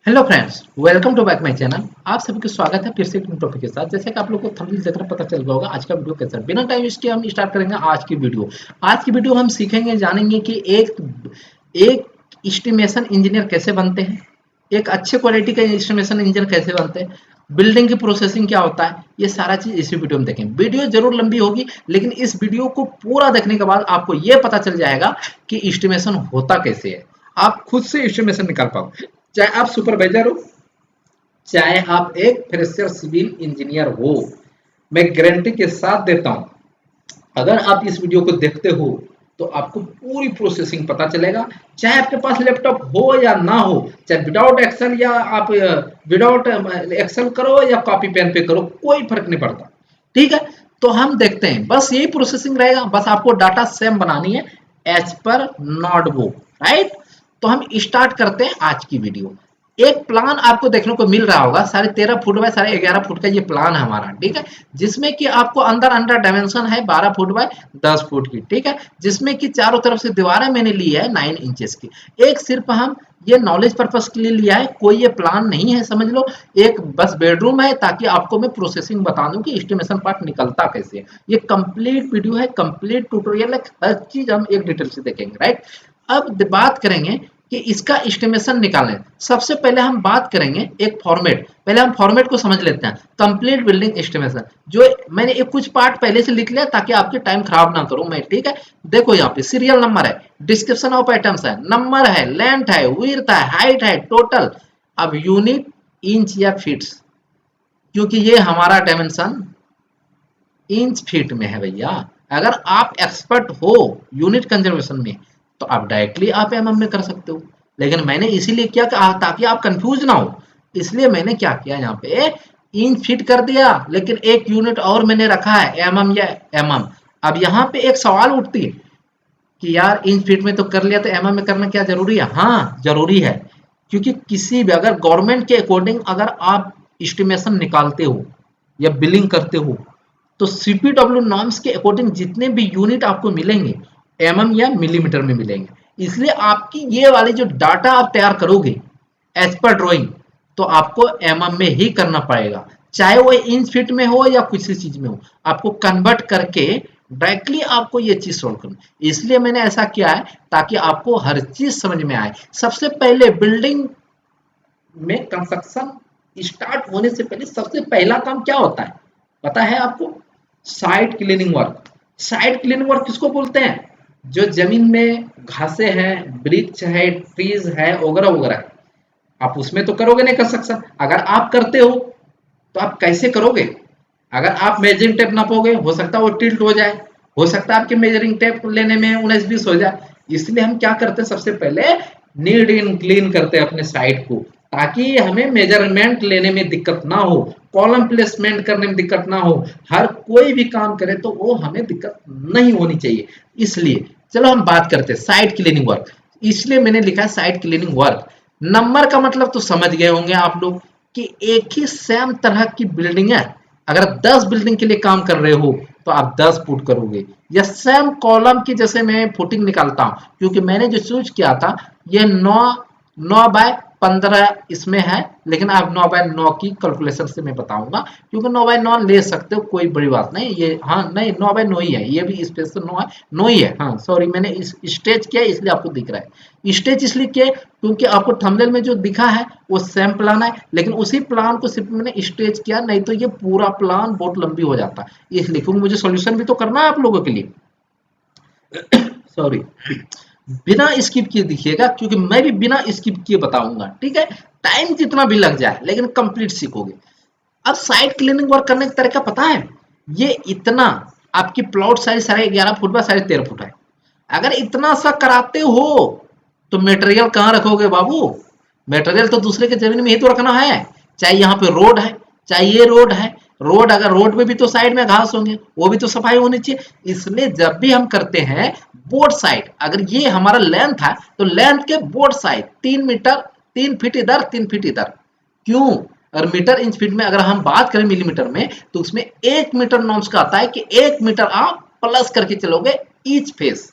Hello friends, welcome to back my channel. आप सभी का स्वागत है फिर से एक न्यू टॉपिक के साथ। जैसे कि आप लोग को थंबनेल देखकर पता चल गया होगा आज का वीडियो कैसा है। बिना टाइम वेस्ट किए हम स्टार्ट करेंगे आज की वीडियो हम सीखेंगे, जानेंगे कि एक एस्टिमेशन इंजीनियर कैसे बनते हैं, एक अच्छे क्वालिटी का एस्टिमेशन इंजीनियर कैसे बनते हैं, बिल्डिंग की प्रोसेसिंग क्या होता है, ये सारा चीज इसी वीडियो में देखेंगे। वीडियो जरूर लंबी होगी, लेकिन इस वीडियो को पूरा देखने के बाद आपको ये पता चल जाएगा कि एस्टिमेशन होता कैसे है। आप खुद से एस्टिमेशन निकाल पाओ, चाहे आप सुपरवाइजर हो, चाहे आप एक फ्रेशर सिविल इंजीनियर हो। मैं गारंटी के साथ देता हूं, अगर आप इस वीडियो को देखते हो तो आपको पूरी प्रोसेसिंग पता चलेगा। चाहे आपके पास लैपटॉप हो या ना हो, चाहे विदाउट एक्सेल या आप विदाउट एक्सेल करो या कॉपी पेन पे करो, कोई फर्क नहीं पड़ता। ठीक है, तो हम देखते हैं। बस यही प्रोसेसिंग रहेगा, बस आपको डाटा सेम बनानी है एज पर नोटबुक, राइट। तो हम स्टार्ट करते हैं आज की वीडियो। एक प्लान आपको देखने को मिल रहा होगा, 13.5 फुट बाय 11.5 फुट का ये प्लान है हमारा, ठीक है। जिसमें कि आपको अंदर अंदर डायमेंशन है 12 फुट बाय 10 फुट की, ठीक है। जिसमें कि चारों तरफ से दीवारें मैंने ली है 9 इंचेस की। एक सिर्फ हम ये नॉलेज पर्पस के लिए लिया है, कोई ये प्लान नहीं है, समझ लो। एक बस बेडरूम है ताकि आपको मैं प्रोसेसिंग बता दूं कि एस्टिमेशन पार्ट निकलता कैसे है। ये कंप्लीट वीडियो है, कंप्लीट ट्यूटोरियल है, हर चीज हम एक डिटेल से देखेंगे, राइट। अब बात करेंगे कि इसका एस्टिमेशन निकालें। सबसे पहले हम बात करेंगे एक फॉर्मेट। पहले हम फॉर्मेट को समझ लेते हैं। कंप्लीट बिल्डिंग एस्टिमेशन, जो मैंने एक कुछ पार्ट पहले से लिख लिया ताकि आपके टाइम खराब ना करूं मैं, ठीक है। देखो यहाँ पे सीरियल नंबर है, डिस्क्रिप्शन ऑफ आइटम्स है, नंबर है, लेंथ है, विड्थ है, हाइट है, टोटल। अब यूनिट इंच या फीट्स, क्योंकि ये हमारा डायमेंशन इंच फीट में है भैया। अगर आप एक्सपर्ट हो यूनिट कंजर्वेशन में तो आप डायरेक्टली आप एमएम में कर सकते हो, लेकिन मैंने इसीलिए क्या कहा ताकि आप कंफ्यूज ना हो, इसलिए मैंने क्या किया यहाँ पे इंच फीट कर दिया, लेकिन एक यूनिट और मैंने रखा है एमएम या एमएम। अब यहाँ पे एक सवाल उठती है कि यार इंच फीट में तो कर लिया तो एमएम में करना क्या जरूरी है? हाँ जरूरी है, क्योंकि किसी भी अगर गवर्नमेंट के अकॉर्डिंग अगर आप एस्टिमेशन निकालते हो या बिलिंग करते हो तो सीपीडब्ल्यू नॉर्म्स के अकॉर्डिंग जितने भी यूनिट आपको मिलेंगे एमएम या मिलीमीटर में मिलेंगे। इसलिए आपकी ये वाली जो डाटा आप तैयार करोगे एज पर ड्राइंग, तो आपको एमएम में ही करना पड़ेगा, चाहे वो इंच फीट में हो या किसी चीज में हो। आपको कन्वर्ट करके डायरेक्टली आपको ये चीज सोल्व करना, इसलिए मैंने ऐसा किया है ताकि आपको हर चीज समझ में आए। सबसे पहले बिल्डिंग में कंस्ट्रक्शन स्टार्ट होने से पहले सबसे पहला काम क्या होता है पता है आपको? Site cleaning work. Site cleaning work किसको बोलते हैं? जो जमीन में घासें हैं, वृक्ष है, ट्रीज है, वगैरह वगैरह, आप उसमें तो करोगे नहीं कंस्ट्रक्शन। अगर आप करते हो तो आप कैसे करोगे? अगर आप मेजरिंग टेप नापोगे, हो सकता है वो टिल्ट हो जाए, हो सकता है आपके मेजरिंग टेप लेने में 19-20 हो जाए। इसलिए हम क्या करते हैं, सबसे पहले नीट एंड क्लीन करते हैं अपने साइट को, ताकि हमें मेजरमेंट लेने में दिक्कत ना हो, कॉलम प्लेसमेंट करने में दिक्कत ना हो, हर कोई भी काम करे तो वो हमें दिक्कत नहीं होनी चाहिए। इसलिए चलो हम बात करते हैं साइट क्लीनिंग वर्क। इसलिए मैंने लिखा है साइट क्लीनिंग वर्क। नंबर का मतलब तो समझ गए होंगे आप लोग कि एक ही सेम तरह की बिल्डिंग है, अगर 10 बिल्डिंग के लिए काम कर रहे हो तो आप 10 फुट करोगे, या सेम कॉलम की जैसे मैं फुटिंग निकालता हूं, क्योंकि मैंने जो चूज किया था ये 9 बाय 15 इसमें है, लेकिन आप 9 बाय 9 की कैलकुलेशन से मैं बताऊंगा, क्योंकि 9 बाय 9 ले सकते हो, कोई बड़ी बात नहीं। ये हाँ नहीं 9 बाय 9 ही है, ये भी स्पेस 9 है, 9 ही है। हाँ सॉरी, मैंने इस स्टेज किया इसलिए आपको दिख रहा है। स्टेज इसलिए किया क्योंकि आपको थंबनेल में जो दिखा है वो सेम प्लान है, लेकिन उसी प्लान को सिर्फ मैंने स्टेज किया, नहीं तो ये पूरा प्लान बहुत लंबी हो जाता है। इसलिए क्योंकि मुझे सोल्यूशन भी तो करना है आप लोगों के लिए। सॉरी, बिना स्किप किए दिखिएगा, क्योंकि मैं भी बिना स्किप किए बताऊंगा, ठीक है। टाइम जितना भी लग जाए लेकिन कंप्लीट सीखोगे। अब साइट क्लीनिंग वर्क करने का तरीका पता है? ये इतना आपकी plot size 11.5 foot by 13.5 foot है। अगर इतना सा कराते हो तो मटेरियल कहाँ रखोगे बाबू? मटेरियल तो दूसरे के जमीन में ही तो रखना है। चाहे यहाँ पे रोड है, चाहे ये रोड है, रोड अगर रोड में भी तो साइड में घास होंगे, वो भी तो सफाई होनी चाहिए। इसलिए जब भी हम करते हैं बोर्ड साइड, अगर ये हमारा लेंथ है तो लेंथ के बोर्ड साइड 3 मीटर, 3 फीट इधर 3 फीट इधर। क्यों? और मीटर इंच फीट में अगर हम बात करें मिलीमीटर में, तो उसमें 1 मीटर नॉर्म्स का आता है कि 1 मीटर आप प्लस करके चलोगे ईच फेस,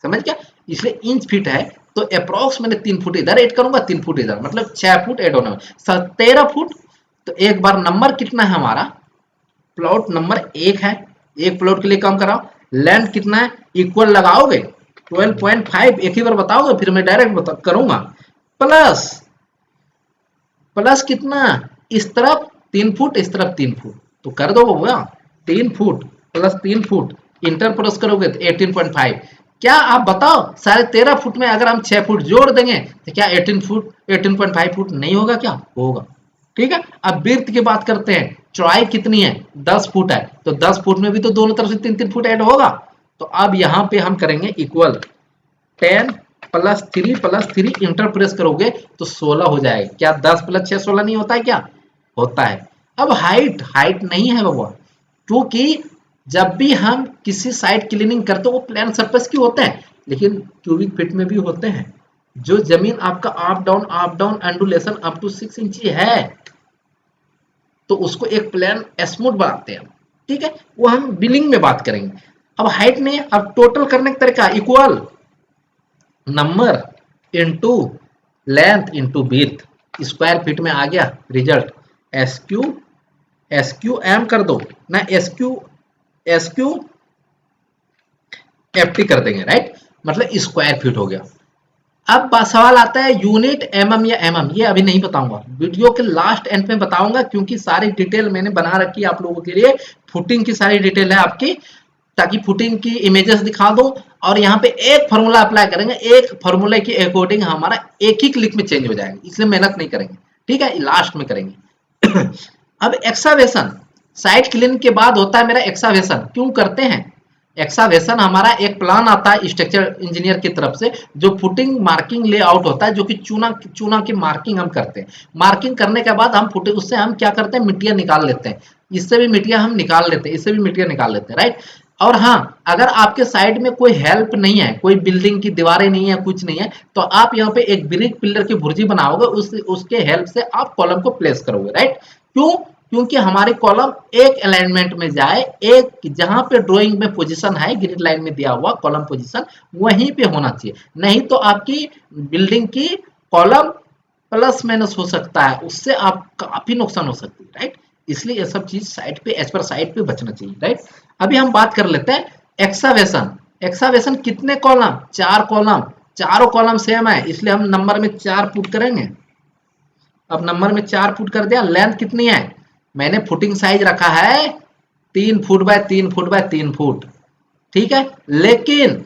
समझ गया? इसलिए इंच फीट है तो अप्रोक्स मैंने 3 फुट इधर ऐड करूंगा, 3 फुट इधर, मतलब 6 फुट ऐड होने में 13 फुट। तो एक बार नंबर कितना है हमारा, प्लॉट नंबर 1 है, एक प्लॉट के लिए काम कराओ। लेंथ कितना है, इक्वल लगाओगे 12.5, एक ही बार बताओगे फिर मैं डायरेक्ट करूंगा। प्लस प्लस कितना, इस तरफ 3 फुट, इस तरफ 3 फुट, तो कर दो भैया 3 foot plus 3 foot, inter plus करोगे तो 18.5। क्या आप बताओ, 13.5 फुट में अगर हम 6 फुट जोड़ देंगे तो क्या 18.5 फुट नहीं होगा, क्या होगा। ठीक है, अब वृत्त की बात करते हैं, चौड़ाई कितनी है 10 फुट है, तो 10 फुट में भी तो दोनों तरफ से 3-3 फुट ऐड होगा। तो अब यहाँ पे हम करेंगे इक्वल 10 प्लस 3 इंटर प्रेस करोगे तो 16 हो जाएगा। क्या 10 प्लस 6 16 नहीं होता है, क्या होता है। अब हाइट नहीं है बाबा, क्योंकि जब भी हम किसी साइड क्लीनिंग करते हैं वो प्लेन सरफेस की होते हैं, लेकिन क्यूबिक फीट में भी होते हैं। जो जमीन आपका अप डाउन एंडुलेशन अप टू 6 इंची है तो उसको एक प्लेन स्मूथ बनाते हैं। ठीक है, वो हम बिलिंग में बात करेंगे। अब हाइट में अब टोटल करने का तरीका equal number into length into width, square feet में आ गया रिजल्ट। एस क्यू एम कर दो ना, एस क्यू एफ टी कर देंगे, राइट, मतलब स्क्वायर फीट हो गया। अब सवाल आता है यूनिट एमएम या एमएम, ये अभी नहीं बताऊंगा, वीडियो के लास्ट एंड में बताऊंगा, क्योंकि सारी डिटेल मैंने बना रखी है आप लोगों के लिए। फुटिंग की सारी डिटेल है आपकी, ताकि फुटिंग की इमेजेस दिखा दो, और यहाँ पे एक फार्मूला अप्लाई करेंगे, एक फार्मूले के अकॉर्डिंग हमारा एक ही क्लिक में चेंज हो जाएगा, इसलिए मेहनत नहीं करेंगे। ठीक है, लास्ट में करेंगे। अब एक्सावेशन, साइट क्लीन के बाद होता है मेरा एक्सावेशन। क्यों करते हैं एक्सावेशन, हमारा एक प्लान आता है स्ट्रक्चर इंजीनियर की तरफ से, जो फुटिंग मार्किंग लेआउट होता है, जो कि चूना की मार्किंग हम करते हैं। मार्किंग करने के बाद हम फुटिंग, उससे हम क्या करते हैं, मिट्टियां निकाल लेते हैं, इससे भी मिट्टियां हम निकाल लेते हैं, इससे भी मिट्टियां निकाल लेते हैं, राइट। और हाँ, अगर आपके साइड में कोई हेल्प नहीं है, कोई बिल्डिंग की दीवारें नहीं है, कुछ नहीं है, तो आप यहाँ पे एक ब्रिक पिलर की भुर्जी बनाओगे, उसके हेल्प से आप कॉलम को प्लेस करोगे, राइट। क्यों, क्योंकि हमारे कॉलम एक अलाइनमेंट में जाए, एक जहां पे ड्राइंग में पोजीशन है ग्रिड लाइन में दिया हुआ कॉलम पोजीशन वहीं पे होना चाहिए, नहीं तो आपकी बिल्डिंग की कॉलम प्लस माइनस हो सकता है, उससे आप काफी नुकसान हो सकती है, राइट। इसलिए ये सब चीज साइड पे एज पर साइड पे बचना चाहिए, राइट। अभी हम बात कर लेते हैं एक्सावेशन। एक्सावेशन कितने कॉलम, 4 कॉलम, चारों कॉलम सेम है, इसलिए हम नंबर में 4 पुट करेंगे। अब नंबर में 4 पुट कर दिया। लेंथ कितनी है, मैंने फुटिंग साइज रखा है 3 foot by 3 foot by 3 foot, ठीक है। लेकिन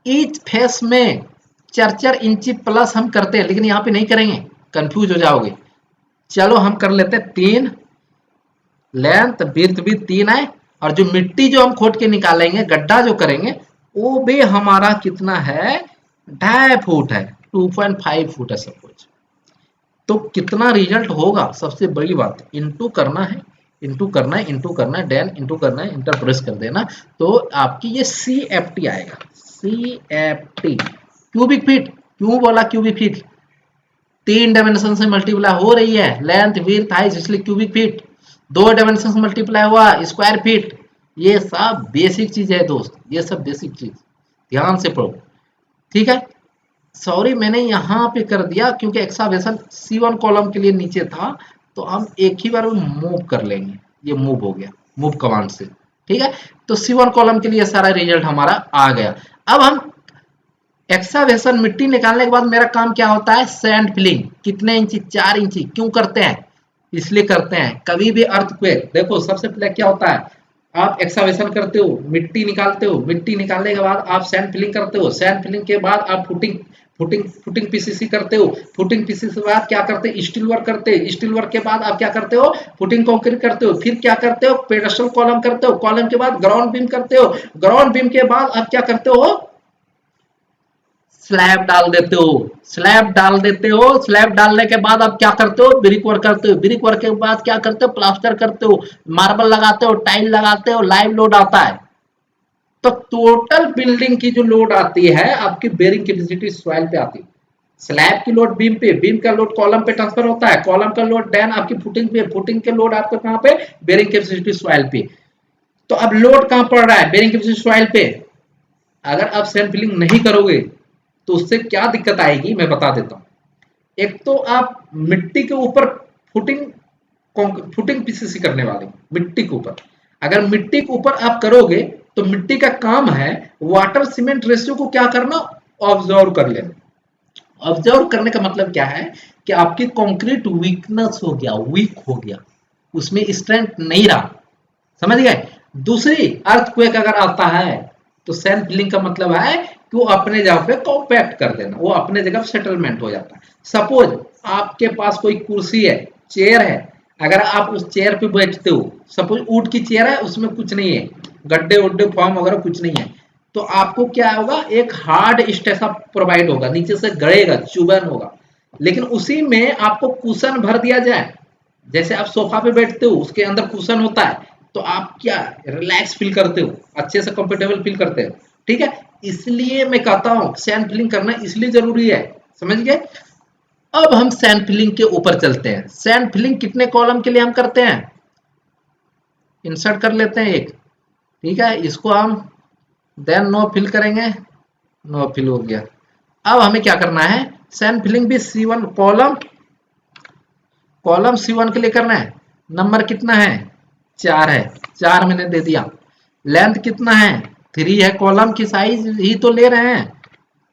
ईच फेस में 4-4 इंची प्लस हम करते हैं, लेकिन यहाँ पे नहीं करेंगे, कंफ्यूज हो जाओगे। चलो हम कर लेते हैं 3, लेंथ विड्थ भी 3 है, और जो मिट्टी जो हम खोद के निकालेंगे, गड्ढा जो करेंगे, वो भी हमारा कितना है, 2.5 फुट है, 2.5 फुट है सब कुछ। तो कितना रिजल्ट होगा, सबसे बड़ी बात इंटू करना है, इंटू करना है, इंटू करना है, डेन इंटू करना है, इंटर प्रेस कर देना, तो आपकी ये CFT आएगा। CFT cubic feet. क्यों बोला क्यूबिक फीट, 3 डायमेंशन से मल्टीप्लाई हो रही है, लेंथ विड्थ हाइट, इसलिए क्यूबिक फीट। 2 डायमेंशन से मल्टीप्लाई हुआ स्क्वायर फीट। ये सब बेसिक चीज है दोस्त, ये सब बेसिक चीज ध्यान से पढ़ो, ठीक है। सॉरी मैंने यहाँ पे कर दिया क्योंकि एक्सावेशन C1 कॉलम के लिए नीचे था, तो हम एक ही बार मूव कर लेंगे, ये मूव हो गया मूव कमांड से, ठीक है। तो C1 कॉलम के लिए सारा रिजल्ट हमारा आ गया। अब हम एक्सावेशन मिट्टी निकालने के बाद मेरा काम क्या होता है, सैंड फिलिंग। कितने इंची, 4 इंची। क्यों करते हैं, इसलिए करते हैं, कभी भी अर्थक्वेक, देखो सबसे पहले क्या होता है, आप एक्सावेशन करते हो, मिट्टी निकालते हो, मिट्टी निकालने के बाद आप सैंड फिलिंग करते हो, सैंड फिलिंग के बाद आप फुटिंग पीसीसी करते हो, फुटिंग पीसीसी के बाद क्या करते हैं, स्टील वर्क करते हैं, स्टील वर्क के बाद आप क्या करते हो, फुटिंग कंक्रीट करते हो, फिर क्या करते हो, पेडस्टल कॉलम करते हो, कॉलम के बाद ग्राउंड बीम करते हो, ग्राउंड बीम के बाद आप क्या करते हो, स्लैब डाल देते हो, स्लैब डाल देते हो, स्लैब डालने के बाद आप क्या करते हो, ब्रिक वर्क करते हो, ब्रिक वर्क के बाद क्या करते हो, प्लास्टर करते हो, मार्बल लगाते हो, टाइल लगाते हो, लाइव लोड आता है। तो टोटल बिल्डिंग की जो लोड आती है आपकी बेरिंग कैपेसिटी सॉइल पे आती है, स्लैब की लोड बीम पे, बीम का लोड कॉलम पे ट्रांसफर होता है, कॉलम का लोड देन आपकी फुटिंग पे, फुटिंग के लोड आपको कहां पे, बेरिंग कैपेसिटी सॉइल पे। तो अब लोड कहां पड़ रहा है, बेरिंग कैपेसिटी सॉइल पे। अगर आप सैंड फिलिंग नहीं करोगे तो उससे क्या दिक्कत आएगी मैं बता देता हूँ। एक तो आप मिट्टी के ऊपर फुटिंग फुटिंग पीसीसी करने वाले मिट्टी के ऊपर, अगर मिट्टी के ऊपर आप करोगे तो मिट्टी का काम है वाटर सीमेंट रेशियो को क्या करना, ऑब्जर्व कर लेना। ऑब्जर्व करने का मतलब क्या है कि आपकी कंक्रीट वीकनेस हो गया, वीक हो गया, उसमें स्ट्रेंथ नहीं रहा, समझ गए। दूसरी अर्थक्वेक अगर आता है तो सेल्फ फिलिंग का मतलब है कि वो अपने जगह पे कॉम्पैक्ट कर देना, वो अपने जगह सेटलमेंट हो जाता है। सपोज आपके पास कोई कुर्सी है, चेयर है, अगर आप उस चेयर पे बैठते हो, सपोज ऊट की चेयर है, उसमें कुछ नहीं है, गड्ढे उड्डे फॉर्म वगैरह कुछ नहीं है, तो आपको क्या होगा, एक हार्ड स्टेसा प्रोवाइड होगा, नीचे से गड़ेगा, चुभन होगा। लेकिन उसी में आपको कुशन भर दिया जाए, जैसे आप सोफा पे बैठते हो उसके अंदर कुशन होता है, तो आप क्या रिलैक्स फील करते हो, अच्छे से कंफर्टेबल फील करते हो, ठीक है। इसलिए मैं कहता हूँ सैंड फिलिंग करना इसलिए जरूरी है, समझ गए। अब हम सैंड फिलिंग के ऊपर चलते हैं। सैंड फिलिंग कितने कॉलम के लिए हम करते हैं, इंसर्ट कर लेते हैं एक, ठीक है, इसको हम देन नो फिल करेंगे, नो फिल हो गया। अब हमें क्या करना है, सैंड फिलिंग भी C1 कॉलम, कॉलम C1 के लिए करना है। नंबर कितना है, 4 है, 4 मैंने दे दिया। लेंथ कितना है, 3 है, कॉलम की साइज ही तो ले रहे हैं,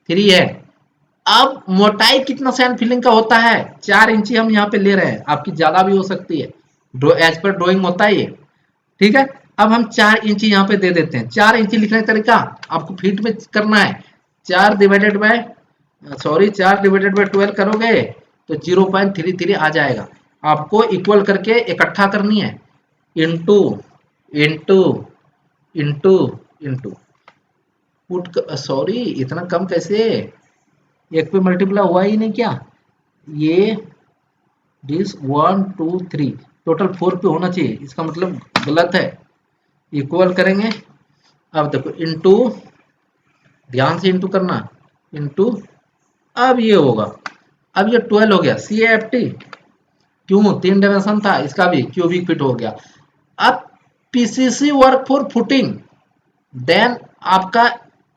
3 है। अब मोटाई कितना सैंड फिलिंग का होता है, 4 इंची हम यहाँ पे ले रहे हैं, आपकी ज्यादा भी हो सकती है, एज पर ड्राइंग होता है ये, ठीक है। अब हम 4 इंची यहाँ पे दे देते हैं। 4 इंची लिखने का तरीका आपको फीट में करना है, 4 डिवाइडेड बाय 12 करोगे तो 0.33 आ जाएगा। आपको इक्वल करके इकट्ठा करनी है, into into into into put, sorry इतना कम कैसे, एक पे मल्टीप्लाई हुआ ही नहीं क्या, ये दिस 1 2 3 टोटल 4 पे होना चाहिए, इसका मतलब गलत है। इक्वल करेंगे, अब देखो इंटू, ध्यान से इंटू करना, इंटू, अब ये होगा, अब ये 12 हो गया, CAFT, क्यों 3 डायमेंशन था, इसका भी क्यूबिक फीट हो गया। अब PCC work for footing, then आपका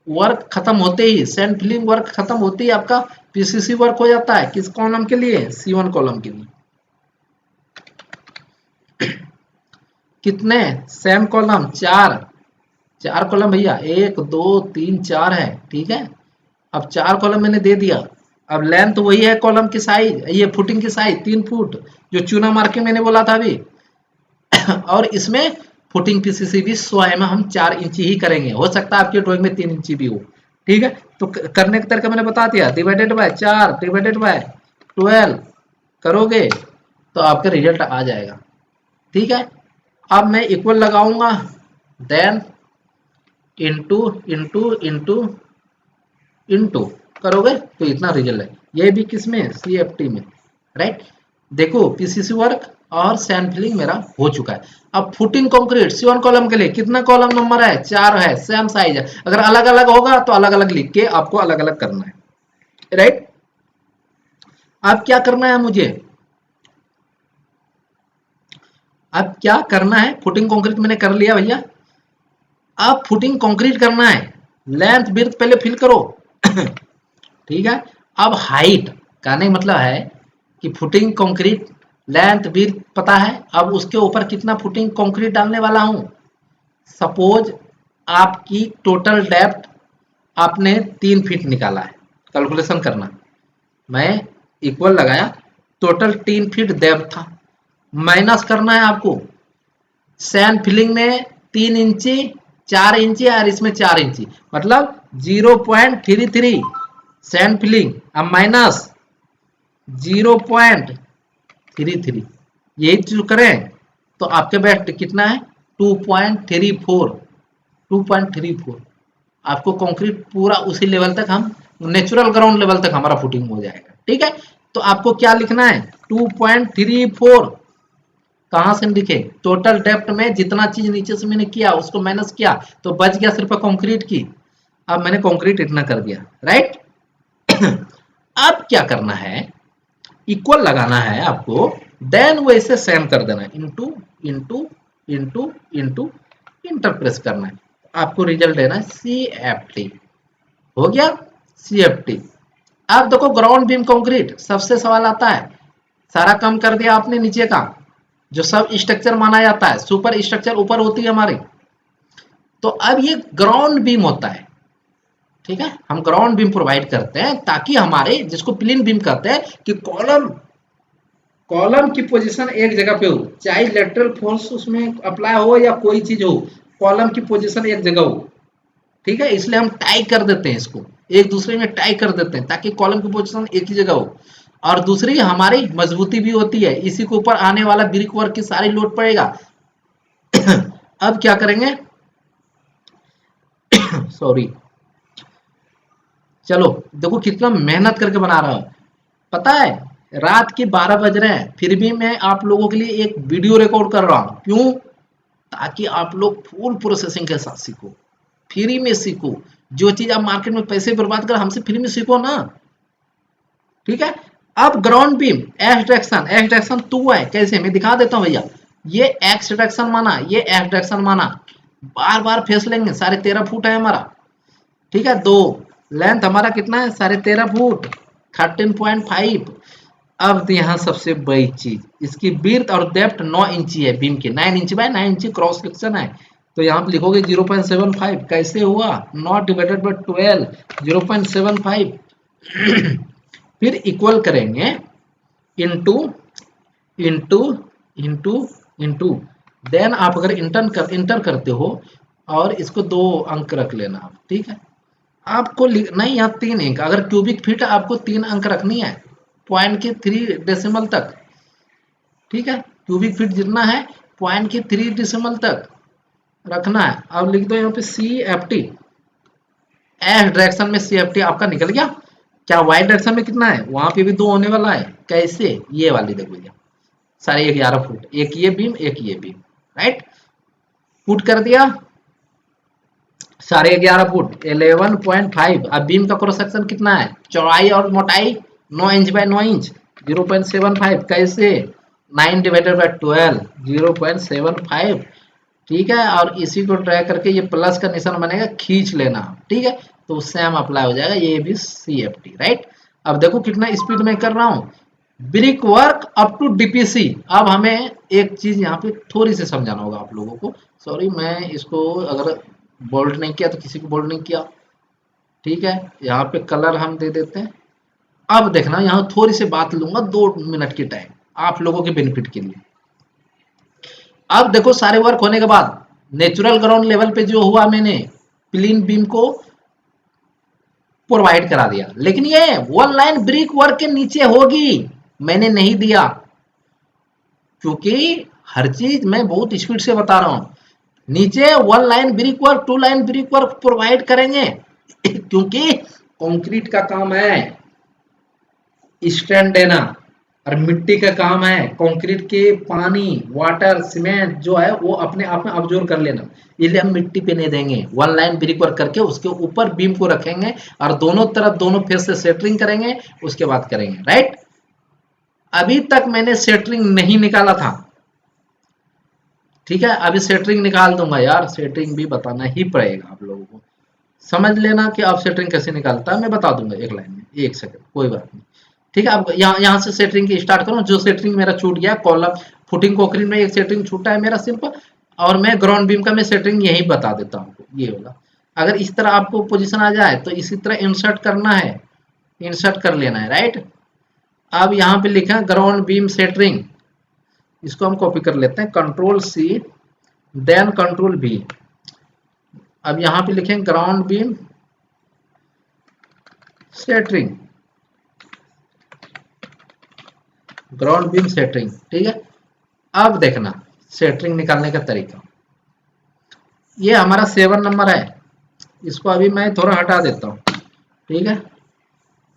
वर्क खत्म होते ही, सैंड फिलिंग वर्क खत्म होते ही आपका पीसीसी वर्क हो जाता है, किस कॉलम के लिए, C1 कॉलम के लिए। कितने सैम कॉलम, 4, 4 कॉलम भैया, 1 2 3 4 है, ठीक है। अब 4 कॉलम मैंने दे दिया। अब लेंथ वही है कॉलम की साइज, ये फुटिंग की साइज 3 फुट, जो चूना मार के मैंने बोला था अभी। और इसमें फुटिंग पीसीसी भी 100 हम 4 इंची ही करेंगे, हो सकता है आपकी ड्राइंग में 3 इंची भी हो, ठीक है। तो करने का तरीका मैंने बता दिया, डिवाइडेड बाय 4 डिवाइडेड बाय 12 करोगे तो आपका रिजल्ट आ जाएगा, ठीक है। अब मैं इक्वल लगाऊंगा, then into into into into करोगे तो इतना रिजल्ट है। ये भी किसमें, CFT में, राइट। देखो पीसीसी वर्क और सैंड फिलिंग मेरा हो चुका है। अब फुटिंग कंक्रीट C1 कॉलम के लिए कितना कॉलम नंबर है, 4 है, सेम साइज है। अगर अलग अलग होगा तो अलग अलग लिख के आपको अलग अलग करना है, राइट। अब क्या करना है मुझे, अब क्या करना है, फुटिंग कंक्रीट मैंने कर लिया भैया। अब फुटिंग कंक्रीट करना है, लेंथ विड्थ पहले फिल करो, ठीक है। अब हाइट, कहने का मतलब है कि फुटिंग कंक्रीट लेंथ विड्थ पता है, अब उसके ऊपर कितना फुटिंग कंक्रीट डालने वाला हूं। सपोज आपकी टोटल डेप्थ आपने 3 फीट निकाला है, कैलकुलेशन करना, मैं इक्वल लगाया, टोटल 3 फीट डेप्थ था, माइनस करना है आपको सैंड फिलिंग में 3 इंची 4 इंची और इसमें 4 इंची, मतलब 0.33 सैंड फिलिंग, अब माइनस 0.33, यही जो करें तो आपके बेस्ट कितना है 2.34, 2.34। आपको कंक्रीट पूरा उसी लेवल तक, हम नेचुरल ग्राउंड लेवल तक हमारा फुटिंग हो जाएगा, ठीक है। तो आपको क्या लिखना है 2.34, कहां से लिखे, टोटल डेप्थ में जितना चीज नीचे से मैंने किया उसको माइनस किया तो बच गया सिर्फ कंक्रीट की। अब मैंने कंक्रीट इतना कर दिया, राइट। अब क्या करना है, इक्वल लगाना है आपको, देन वैसे सेम कर देना है, into into into into enter press करना है, आपको रिजल्ट देना है CFT, हो गया। CFT। अब देखो ग्राउंड बीम कंक्रीट, सबसे सवाल आता है, सारा काम कर दिया आपने नीचे का, जो सब स्ट्रक्चर माना जाता है, सुपर स्ट्रक्चर ऊपर होती है हमारी, तो अब ये ग्राउंड बीम होता है। ठीक है, हम ग्राउंड बीम प्रोवाइड करते हैं ताकि हमारे, जिसको प्लेन बीम कहते हैं, कि कॉलम कॉलम की पोजीशन एक जगह पे हो, चाहे लेटरल फोर्स उसमें अप्लाई हो या कोई चीज हो, कॉलम की पोजीशन एक जगह हो। ठीक है, इसलिए हम टाई कर देते हैं इसको, एक दूसरे में टाई कर देते हैं ताकि कॉलम की पोजीशन एक ही जगह हो। और दूसरी हमारी मजबूती भी होती है, इसी के ऊपर आने वाला ब्रिक वर्क की सारी लोड पड़ेगा। अब क्या करेंगे, सॉरी, चलो देखो कितना मेहनत करके बना रहा हूं, पता है रात के 12 बज रहे हैं, फिर भी मैं आप लोगों के लिए एक वीडियो रिकॉर्ड कर रहा हूं। क्यों? ताकि आप लोग फुल प्रोसेसिंग के साथ सीखो, फ्री में सीखो। जो चीज आप मार्केट में पैसे बर्बाद कर, हमसे फ्री में सीखो ना। ठीक है, अब ग्राउंड बीम एक्स डायरेक्शन 2 है, कैसे मैं दिखा देता हूं भैया। ये एक्स डायरेक्शन माना, ये एक्स डायरेक्शन माना, बार बार फेस लेंगे, 13.5 फुट है हमारा। ठीक है, दो लेंथ हमारा कितना है, 13.5 फुट, 13.5। अब यहाँ सबसे बड़ी चीज, इसकी विड्थ और डेप्थ 9 इंची है बीम की, 9 इंच बाय 9 इंची क्रॉस सेक्शन है। तो यहाँ पे लिखोगे 0.75, कैसे हुआ, नॉट डिवाइडेड बाय 12, 0.75। फिर इक्वल करेंगे, into into into into, then आप अगर इंटर करते हो और इसको 2 अंक रख लेना आप। ठीक है, आपको नहीं, यहाँ 3 अंक, अगर क्यूबिक फीट आपको 3 अंक रखनी है, पॉइंट के 3 डेसिमल तक। ठीक है, क्यूबिक फीट जितना है पॉइंट के 3 डेसिमल तक रखना है। अब लिख दो यहाँ पे CFT, एस डायरेक्शन में CFT आपका निकल गया। क्या वाई डायरेक्शन में कितना है, वहां पे भी 2 होने वाला है, कैसे, ये वाली देखो भैया, 11.5 फुट, एक ये बीम एक ये बीम, राइट, पुट कर दिया 11.5 फुट, 11.5। अब बीम का क्रॉस सेक्शन कितना है, चौड़ाई और मोटाई 9 इंच बाय 9 इंच, 0.75, कैसे, 9 डिवाइडेड बाय 12, 0.75। ठीक है, और इसी को ड्रैग करके ये प्लस का निशान बनेगा, खींच लेना। ठीक है, तो सेम अप्लाई हो जाएगा, ये भी CFT, राइट। अब देखो कितना स्पीड में कर रहा हूँ, brick work up to DPC। अब हमें एक चीज यहाँ पे थोड़ी सी समझाना होगा आप लोगों को, सॉरी मैं इसको अगर बोल्ड नहीं किया तो किसी को बोल्ड नहीं किया। ठीक है, यहाँ पे कलर हम दे देते हैं। अब देखना, यहाँ थोड़ी सी बात लूंगा, 2 मिनट की टाइम आप लोगों के बेनिफिट के लिए। अब देखो सारे वर्क होने के बाद नेचुरल ग्राउंड लेवल पे जो हुआ, मैंने प्लेन बीम को प्रोवाइड करा दिया, लेकिन ये 1 लाइन ब्रिक वर्क के नीचे होगी, मैंने नहीं दिया, क्योंकि हर चीज मैं बहुत स्पीड से बता रहा हूं। नीचे 1 line brick work, 2 line brick work provide करेंगे, क्योंकि कंक्रीट का काम है स्ट्रेंथ देना, और मिट्टी का काम है कंक्रीट के पानी, वाटर, सीमेंट जो है वो अपने आप में अब्जॉर्ब कर लेना। इसलिए हम मिट्टी पे नहीं देंगे, 1 लाइन ब्रिक वर्क करके उसके ऊपर बीम को रखेंगे और दोनों तरफ दोनों फेस से सेटरिंग करेंगे, उसके बाद करेंगे, राइट। अभी तक मैंने सेटरिंग नहीं निकाला था। ठीक है, अभी सेटरिंग निकाल दूंगा यार, सेटरिंग भी बताना ही पड़ेगा आप लोगों को, समझ लेना कि आप सेटरिंग कैसे निकालता है, मैं बता दूंगा एक लाइन में, 1 सेकंड, कोई बात नहीं। ठीक है, अब यहाँ से सेटरिंग की स्टार्ट करूँ। जो सेटरिंग मेरा छूट गया, कॉलम फुटिंग कोकरिन में एक सेटरिंग छूटा है मेरा सिंपल, और मैं ग्राउंड बीम का मैं सेटरिंग यही बता देता हूँ, ये होगा। अगर इस तरह आपको पोजीशन आ जाए तो इसी तरह इंसर्ट करना है, इंसर्ट कर लेना है, राइट। अब यहाँ पे लिखा है ग्राउंड बीम सेटरिंग, इसको हम कॉपी कर लेते हैं, Ctrl+C, देन Ctrl+V। अब यहाँ पे लिखें ground beam centring, ground beam सेटरिंग। ठीक है, अब देखना सेटरिंग निकालने का तरीका, ये हमारा 7 नंबर है, इसको अभी मैं थोड़ा हटा देता हूँ। ठीक है,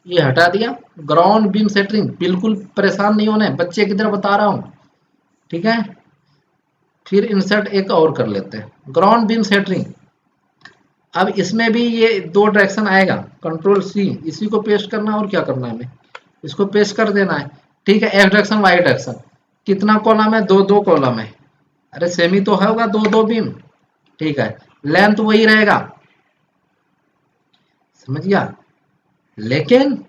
ये हटा दिया, ग्राउंड बीम सेटरिंग, बिल्कुल परेशान नहीं होना है, बच्चे की तरह बता रहा हूँ। ठीक है, फिर इंसर्ट एक और कर लेते हैं, ग्राउंड बीम सेटरिंग। अब इसमें भी ये 2 डायरेक्शन आएगा, Ctrl+C, इसी को पेस्ट करना, और क्या करना है हमें, इसको पेस्ट कर देना है। ठीक है, एक्स डायरेक्शन वाई डायरेक्शन, कितना कॉलम है, 2 कॉलम है, अरे सेमी तो होगा 2 बीम। ठीक है, लेंथ वही रहेगा, समझ गया, लेकिन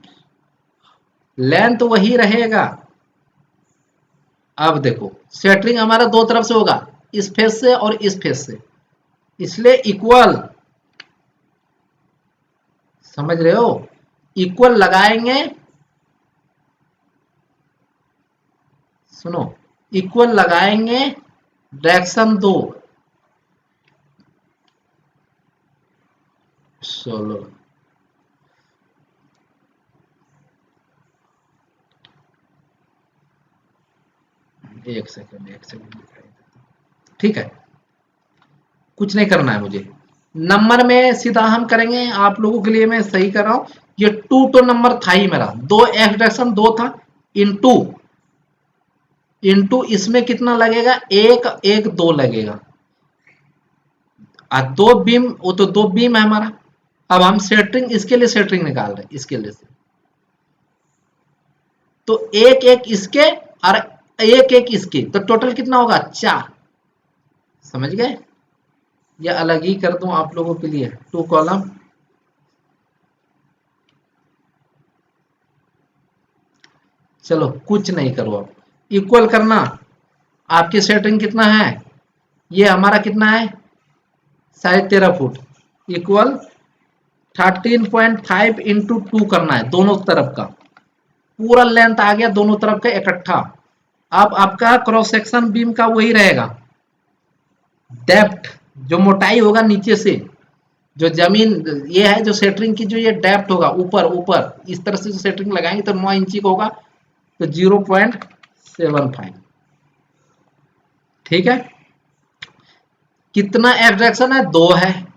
लेंथ वही रहेगा। अब देखो सेंटरिंग हमारा दो तरफ से होगा, इस फेस से और इस फेस से, इसलिए इक्वल, समझ रहे हो, इक्वल लगाएंगे, सुनो, इक्वल लगाएंगे, डायरेक्शन दो, चलो एक सेकंड दिखाई देता, ठीक है, कुछ नहीं करना है मुझे। नंबर में सीधा हम करेंगे, आप लोगों के लिए मैं सही कर रहा हूं। ये टू तो नंबर था ही मेरा, दो एक्स डायरेक्शन दो था, इनटू इनटू इसमें कितना लगेगा, एक एक दो लगेगा, और दो बीम, वो तो दो बीम है हमारा। अब हम सेंटरिंग, इसके लिए सेंटरिंग निकाल रहे हैं, इसके लिए से, तो एक एक इसके और एक एक इसके, तो टोटल कितना होगा, चार। समझ गए, या अलग ही कर दूं आप लोगों के लिए, टू कॉलम, चलो कुछ नहीं करो, अब इक्वल करना, आपकी सेंटरिंग कितना है, ये हमारा कितना है, 13.5 फुट, इक्वल 13.5 इंटू टू करना है, दोनों तरफ का पूरा लेंथ आ गया, दोनों तरफ का इकट्ठा। अब आपका क्रॉस सेक्शन बीम का वही रहेगा, डेप्थ, जो मोटाई होगा नीचे से, जो जमीन ये है, जो सेंटरिंग की जो ये डेप्थ होगा, ऊपर ऊपर इस तरह से जो सेंटरिंग लगाएंगे तो 9 इंची का होगा, तो 0.75, ठीक है। कितना एब्ट्रैक्शन है, दो है,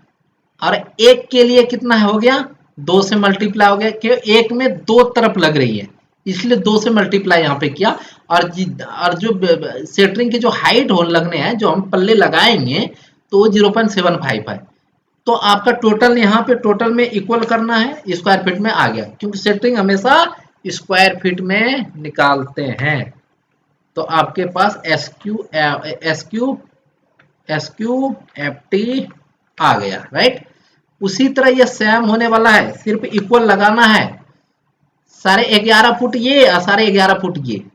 और एक के लिए कितना हो गया, दो से मल्टीप्लाई हो गया, कि एक में दो तरफ लग रही है, इसलिए दो से मल्टीप्लाई यहाँ पे किया। और जो सेंटरिंग की जो हाइट हो लगने हैं, जो हम पल्ले लगाएंगे, तो वो 0.75 है। तो आपका टोटल यहाँ पे टोटल में इक्वल करना है, स्क्वायर फीट में आ गया, क्योंकि सेंटरिंग हमेशा स्क्वायर फीट में निकालते हैं। तो आपके पास SQ आ गया, राइट। उसी तरह ये सेम होने वाला है, सिर्फ इक्वल लगाना है, 11.5 फुट ये और 11.5 फुट ये,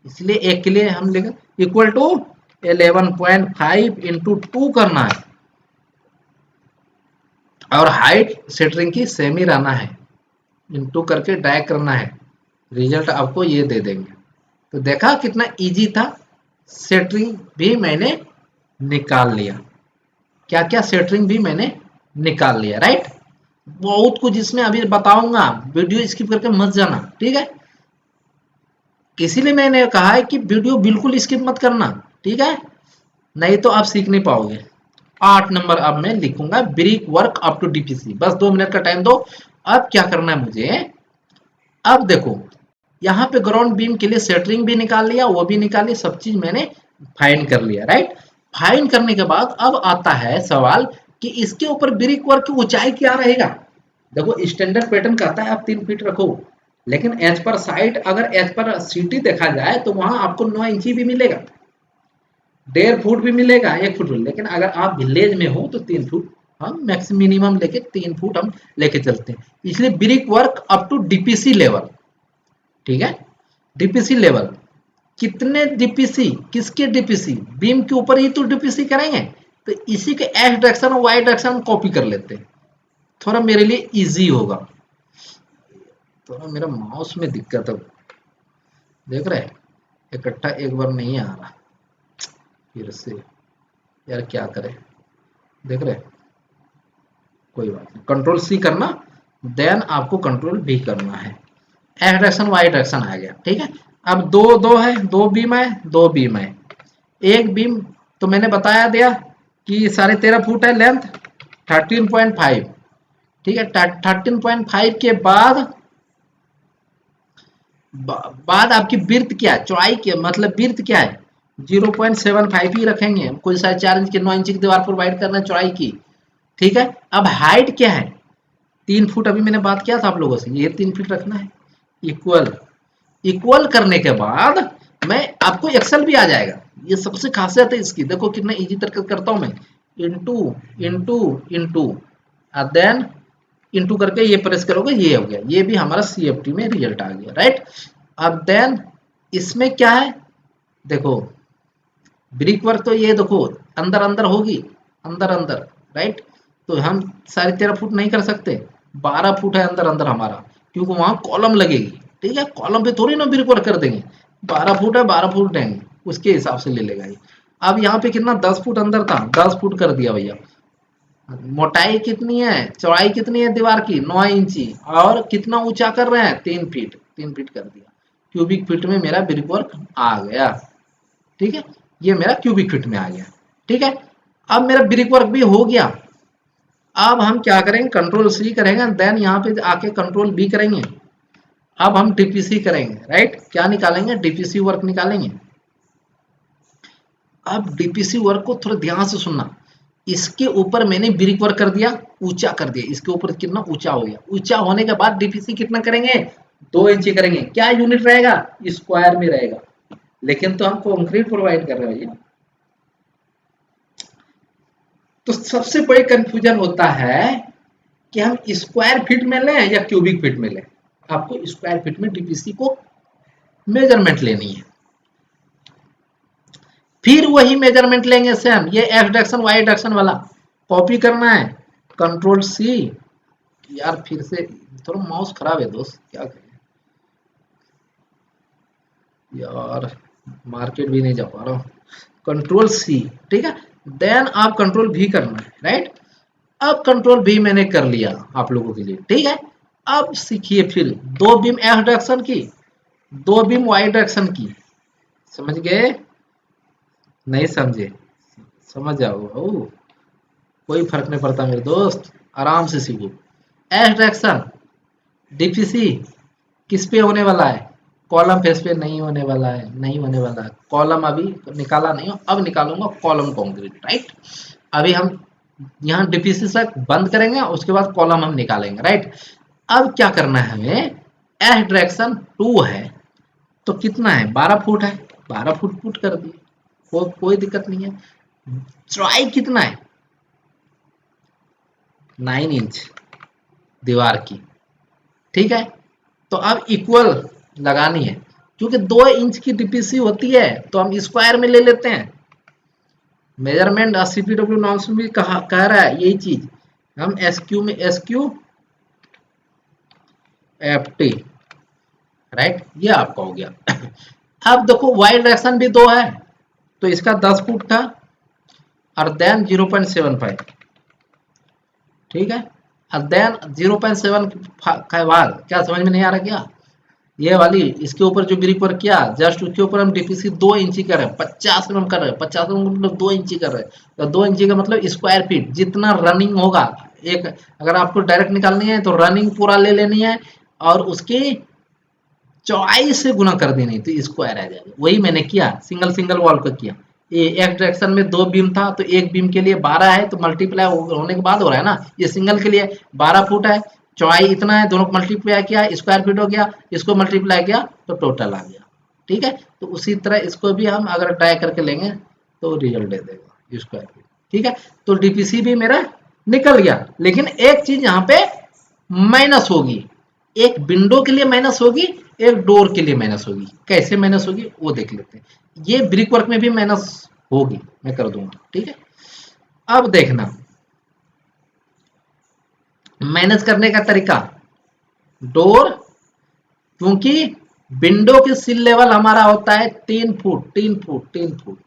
इसलिए एक के लिए हम लेंगे इक्वल टू 11.5 इंटू टू करना है, और हाइट सेंटरिंग की सेम ही रहना है, इंटू करके ड्रैग करना है, रिजल्ट आपको ये दे देंगे। तो देखा कितना इजी था, सेंटरिंग भी मैंने निकाल लिया, क्या क्या सेंटरिंग भी मैंने निकाल लिया, राइट। बहुत कुछ इसमें अभी बताऊंगा, वीडियो स्किप करके मत जाना, ठीक है। इसीलिए मैंने कहा है कि वीडियो बिल्कुल स्किप मत करना, ठीक है, नहीं तो आप सीख नहीं पाओगे। 8 नंबर अब मैं लिखूंगा, brick work up to DPC, बस 2 मिनट का टाइम दो। अब क्या करना है मुझे, अब देखो यहाँ पे ग्राउंड बीम के लिए सेंटरिंग भी निकाल लिया, वो भी निकाल लिया, सब चीज मैंने फाइंड कर लिया, राइट। फाइंड करने के बाद अब आता है सवाल कि इसके ऊपर ब्रिक वर्क की ऊंचाई क्या रहेगा। देखो स्टैंडर्ड पैटर्न कहता है आप 3 फीट रखो, लेकिन एज पर साइट, अगर एज पर सिटी देखा जाए तो वहां आपको 9 इंची भी मिलेगा, 1.5 फुट भी मिलेगा, 1 फुट भी, लेकिन अगर आप विलेज में हो तो 3 फुट हम मैक्सिमम मिनिमम लेके 3 फुट हम लेके चलते हैं। इसलिए brick work up to DPC level, ठीक है, डीपीसी लेवल, कितने डीपीसी, किसके डीपीसी, बीम के ऊपर ही तो डीपीसी करेंगे, तो इसी के एक्स डायरेक्शन और वाई डायरेक्शन कॉपी कर लेते हैं, थोड़ा मेरे लिए इजी होगा। तो मेरा माउस में दिक्कत है, देख रहे इकट्ठा एक बार नहीं आ रहा, फिर से यार क्या करें, देख रहे, कोई बात नहीं, कंट्रोल सी करना, देन आपको कंट्रोल भी करना है, एक्स डायरेक्शन वाई डायरेक्शन आ गया, ठीक है। अब दो दो है, दो बीम है, दो बीम है, एक बीम तो मैंने बताया दिया कि 13.5 फुट है लेंथ, 13.5, ठीक है। 13.5 के बाद आपकी बिर्थ क्या है, चौड़ाई क्या, मतलब बिर्थ क्या है, 0.75 ही रखेंगे, कोई 4.5 इंच के 9 इंच की दीवार प्रोवाइड करना है चौड़ाई की, ठीक है। अब हाइट क्या है, 3 फुट, अभी मैंने बात किया था आप लोगों से, ये 3 फीट रखना है, इक्वल, इक्वल करने के बाद मैं आपको एक्सेल भी आ जाएगा, ये सबसे खासियत है इसकी, देखो कितना इजी तरीके करता हूं मैं, into into into, then into करके ये प्रेस करोगे, ये हो गया, ये भी हमारा CFT में रिजल्ट आ गया, राइट। अब देन इसमें क्या है, देखो ब्रिक वर्क तो ये देखो अंदर अंदर होगी, अंदर अंदर, राइट। तो हम 13.5 फुट नहीं कर सकते, 12 फुट है अंदर अंदर हमारा, क्योंकि वहां कॉलम लगेगी, ठीक है। कॉलम पे थोड़ी ना ब्रिक वर्क कर देंगे, 12 फुट है, 12 फुट देंगे, उसके हिसाब से ले लेगा ये। अब यहाँ पे कितना 10 फुट अंदर था, 10 फुट कर दिया भैया। मोटाई कितनी है, चौड़ाई कितनी है दीवार की, 9 इंची, और कितना ऊंचा कर रहे हैं, 3 फीट, 3 फीट कर दिया। क्यूबिक फीट में मेरा ब्रिक वर्क आ गया, ठीक है। ये मेरा क्यूबिक फीट में आ गया, ठीक है। अब मेरा ब्रिक वर्क भी हो गया। अब हम क्या करेंगे, कंट्रोल C करेंगे, देन यहाँ पे आके कंट्रोल B करेंगे। अब हम डीपीसी करेंगे, राइट। क्या निकालेंगे, डीपीसी वर्क निकालेंगे। अब डीपीसी वर्क को थोड़ा ध्यान से सुनना। इसके ऊपर मैंने ब्रिक वर्क कर दिया, ऊंचा कर दिया, इसके ऊपर कितना ऊंचा हो गया। ऊंचा होने के बाद डीपीसी कितना करेंगे, 2 इंची करेंगे। क्या यूनिट रहेगा, स्क्वायर में रहेगा, लेकिन तो हम कंक्रीट प्रोवाइड कर रहे हैं भैया। तो सबसे बड़ी कंफ्यूजन होता है कि हम स्क्वायर फीट में लें या क्यूबिक फीट में लें। आपको स्क्वायर फीट में डीपीसी को मेजरमेंट लेनी है, फिर वही मेजरमेंट लेंगे सेम, ये एक्स डायरेक्शन वाई डायरेक्शन वाला कॉपी करना है, कंट्रोल C। यार फिर से थोड़ा माउस खराब है दोस्त, क्या करें यार, मार्केट भी नहीं जा पा रहा हूँ। कंट्रोल C, ठीक है। देन आप कंट्रोल V करना है, राइट। अब कंट्रोल V मैंने कर लिया आप लोगों के लिए, ठीक है। अब सीखिए फिर 2 बीम एक्स डायरेक्शन की, 2 बीम वाई डायरेक्शन की, समझ गए, नहीं समझे, समझ जाओ, कोई फर्क नहीं पड़ता मेरे दोस्त, आराम से सीखो। एक्स डायरेक्शन डीपीसी किस पे होने वाला है, कॉलम फेस पे नहीं होने वाला है, नहीं होने वाला है। कॉलम अभी निकाला नहीं हो, अब निकालूंगा कॉलम कंक्रीट, राइट। अभी हम यहाँ डीपीसी से बंद करेंगे, उसके बाद कॉलम हम निकालेंगे, राइट। अब क्या करना है हमें, एक्स डायरेक्शन 2 है, तो कितना है, 12 फुट है, 12 फुट पुट कर दिए, कोई दिक्कत नहीं है। चौड़ाई कितना है, 9 इंच दीवार की, ठीक है। तो अब इक्वल लगानी है, क्योंकि 2 इंच की डीपीसी होती है तो हम स्क्वायर में ले लेते हैं। मेजरमेंट CPW नॉर्म्स में भी कह रहा है यही चीज, हम SQ में SQ FT, राइट, ये आपका हो गया। अब देखो वाई डायरेक्शन भी 2 है, तो इसका 10 फुट था, और देन 0.75, ठीक है। और देन 0.7 के बाद क्या समझ में नहीं आ रहा क्या, ये वाली इसके ऊपर जो ब्रिक वर्क किया, जस्ट उसके ऊपर हम डीपीसी 2 इंची कर रहे हैं, 50 mm कर रहे हैं, 50 mm मतलब 2 इंची कर रहे हैं, तो 2 इंची का मतलब स्क्वायर फीट जितना रनिंग होगा। एक अगर आपको डायरेक्ट निकालनी है तो रनिंग पूरा ले लेनी है, और उसकी चौड़ाई से गुना कर देनी, तो स्क्वायर आ जाएगा। वही मैंने किया, सिंगल सिंगल वॉल का किया। ये एक डायरेक्शन में 2 बीम था, तो एक बीम के लिए 12 है, तो मल्टीप्लाई होने के बाद हो रहा है ना। ये सिंगल के लिए 12 फुट है, चौड़ाई इतना है, दोनों को मल्टीप्लाई किया, स्क्वायर फीट हो गया, इसको मल्टीप्लाई किया तो टोटल आ गया, ठीक है। तो उसी तरह इसको भी हम अगर ट्राई करके लेंगे तो रिजल्ट दे देगा स्क्वायर फीट, ठीक है। तो डीपीसी भी मेरा निकल गया, लेकिन एक चीज यहाँ पे माइनस होगी, एक विंडो के लिए माइनस होगी, एक डोर के लिए माइनस होगी। कैसे माइनस होगी वो देख लेते हैं। ये ब्रिक वर्क में भी माइनस होगी, मैं कर दूंगा, ठीक है। अब देखना माइनस करने का तरीका, डोर, क्योंकि विंडो के सिल लेवल हमारा होता है 3 फुट, 3 फुट, 3 फुट,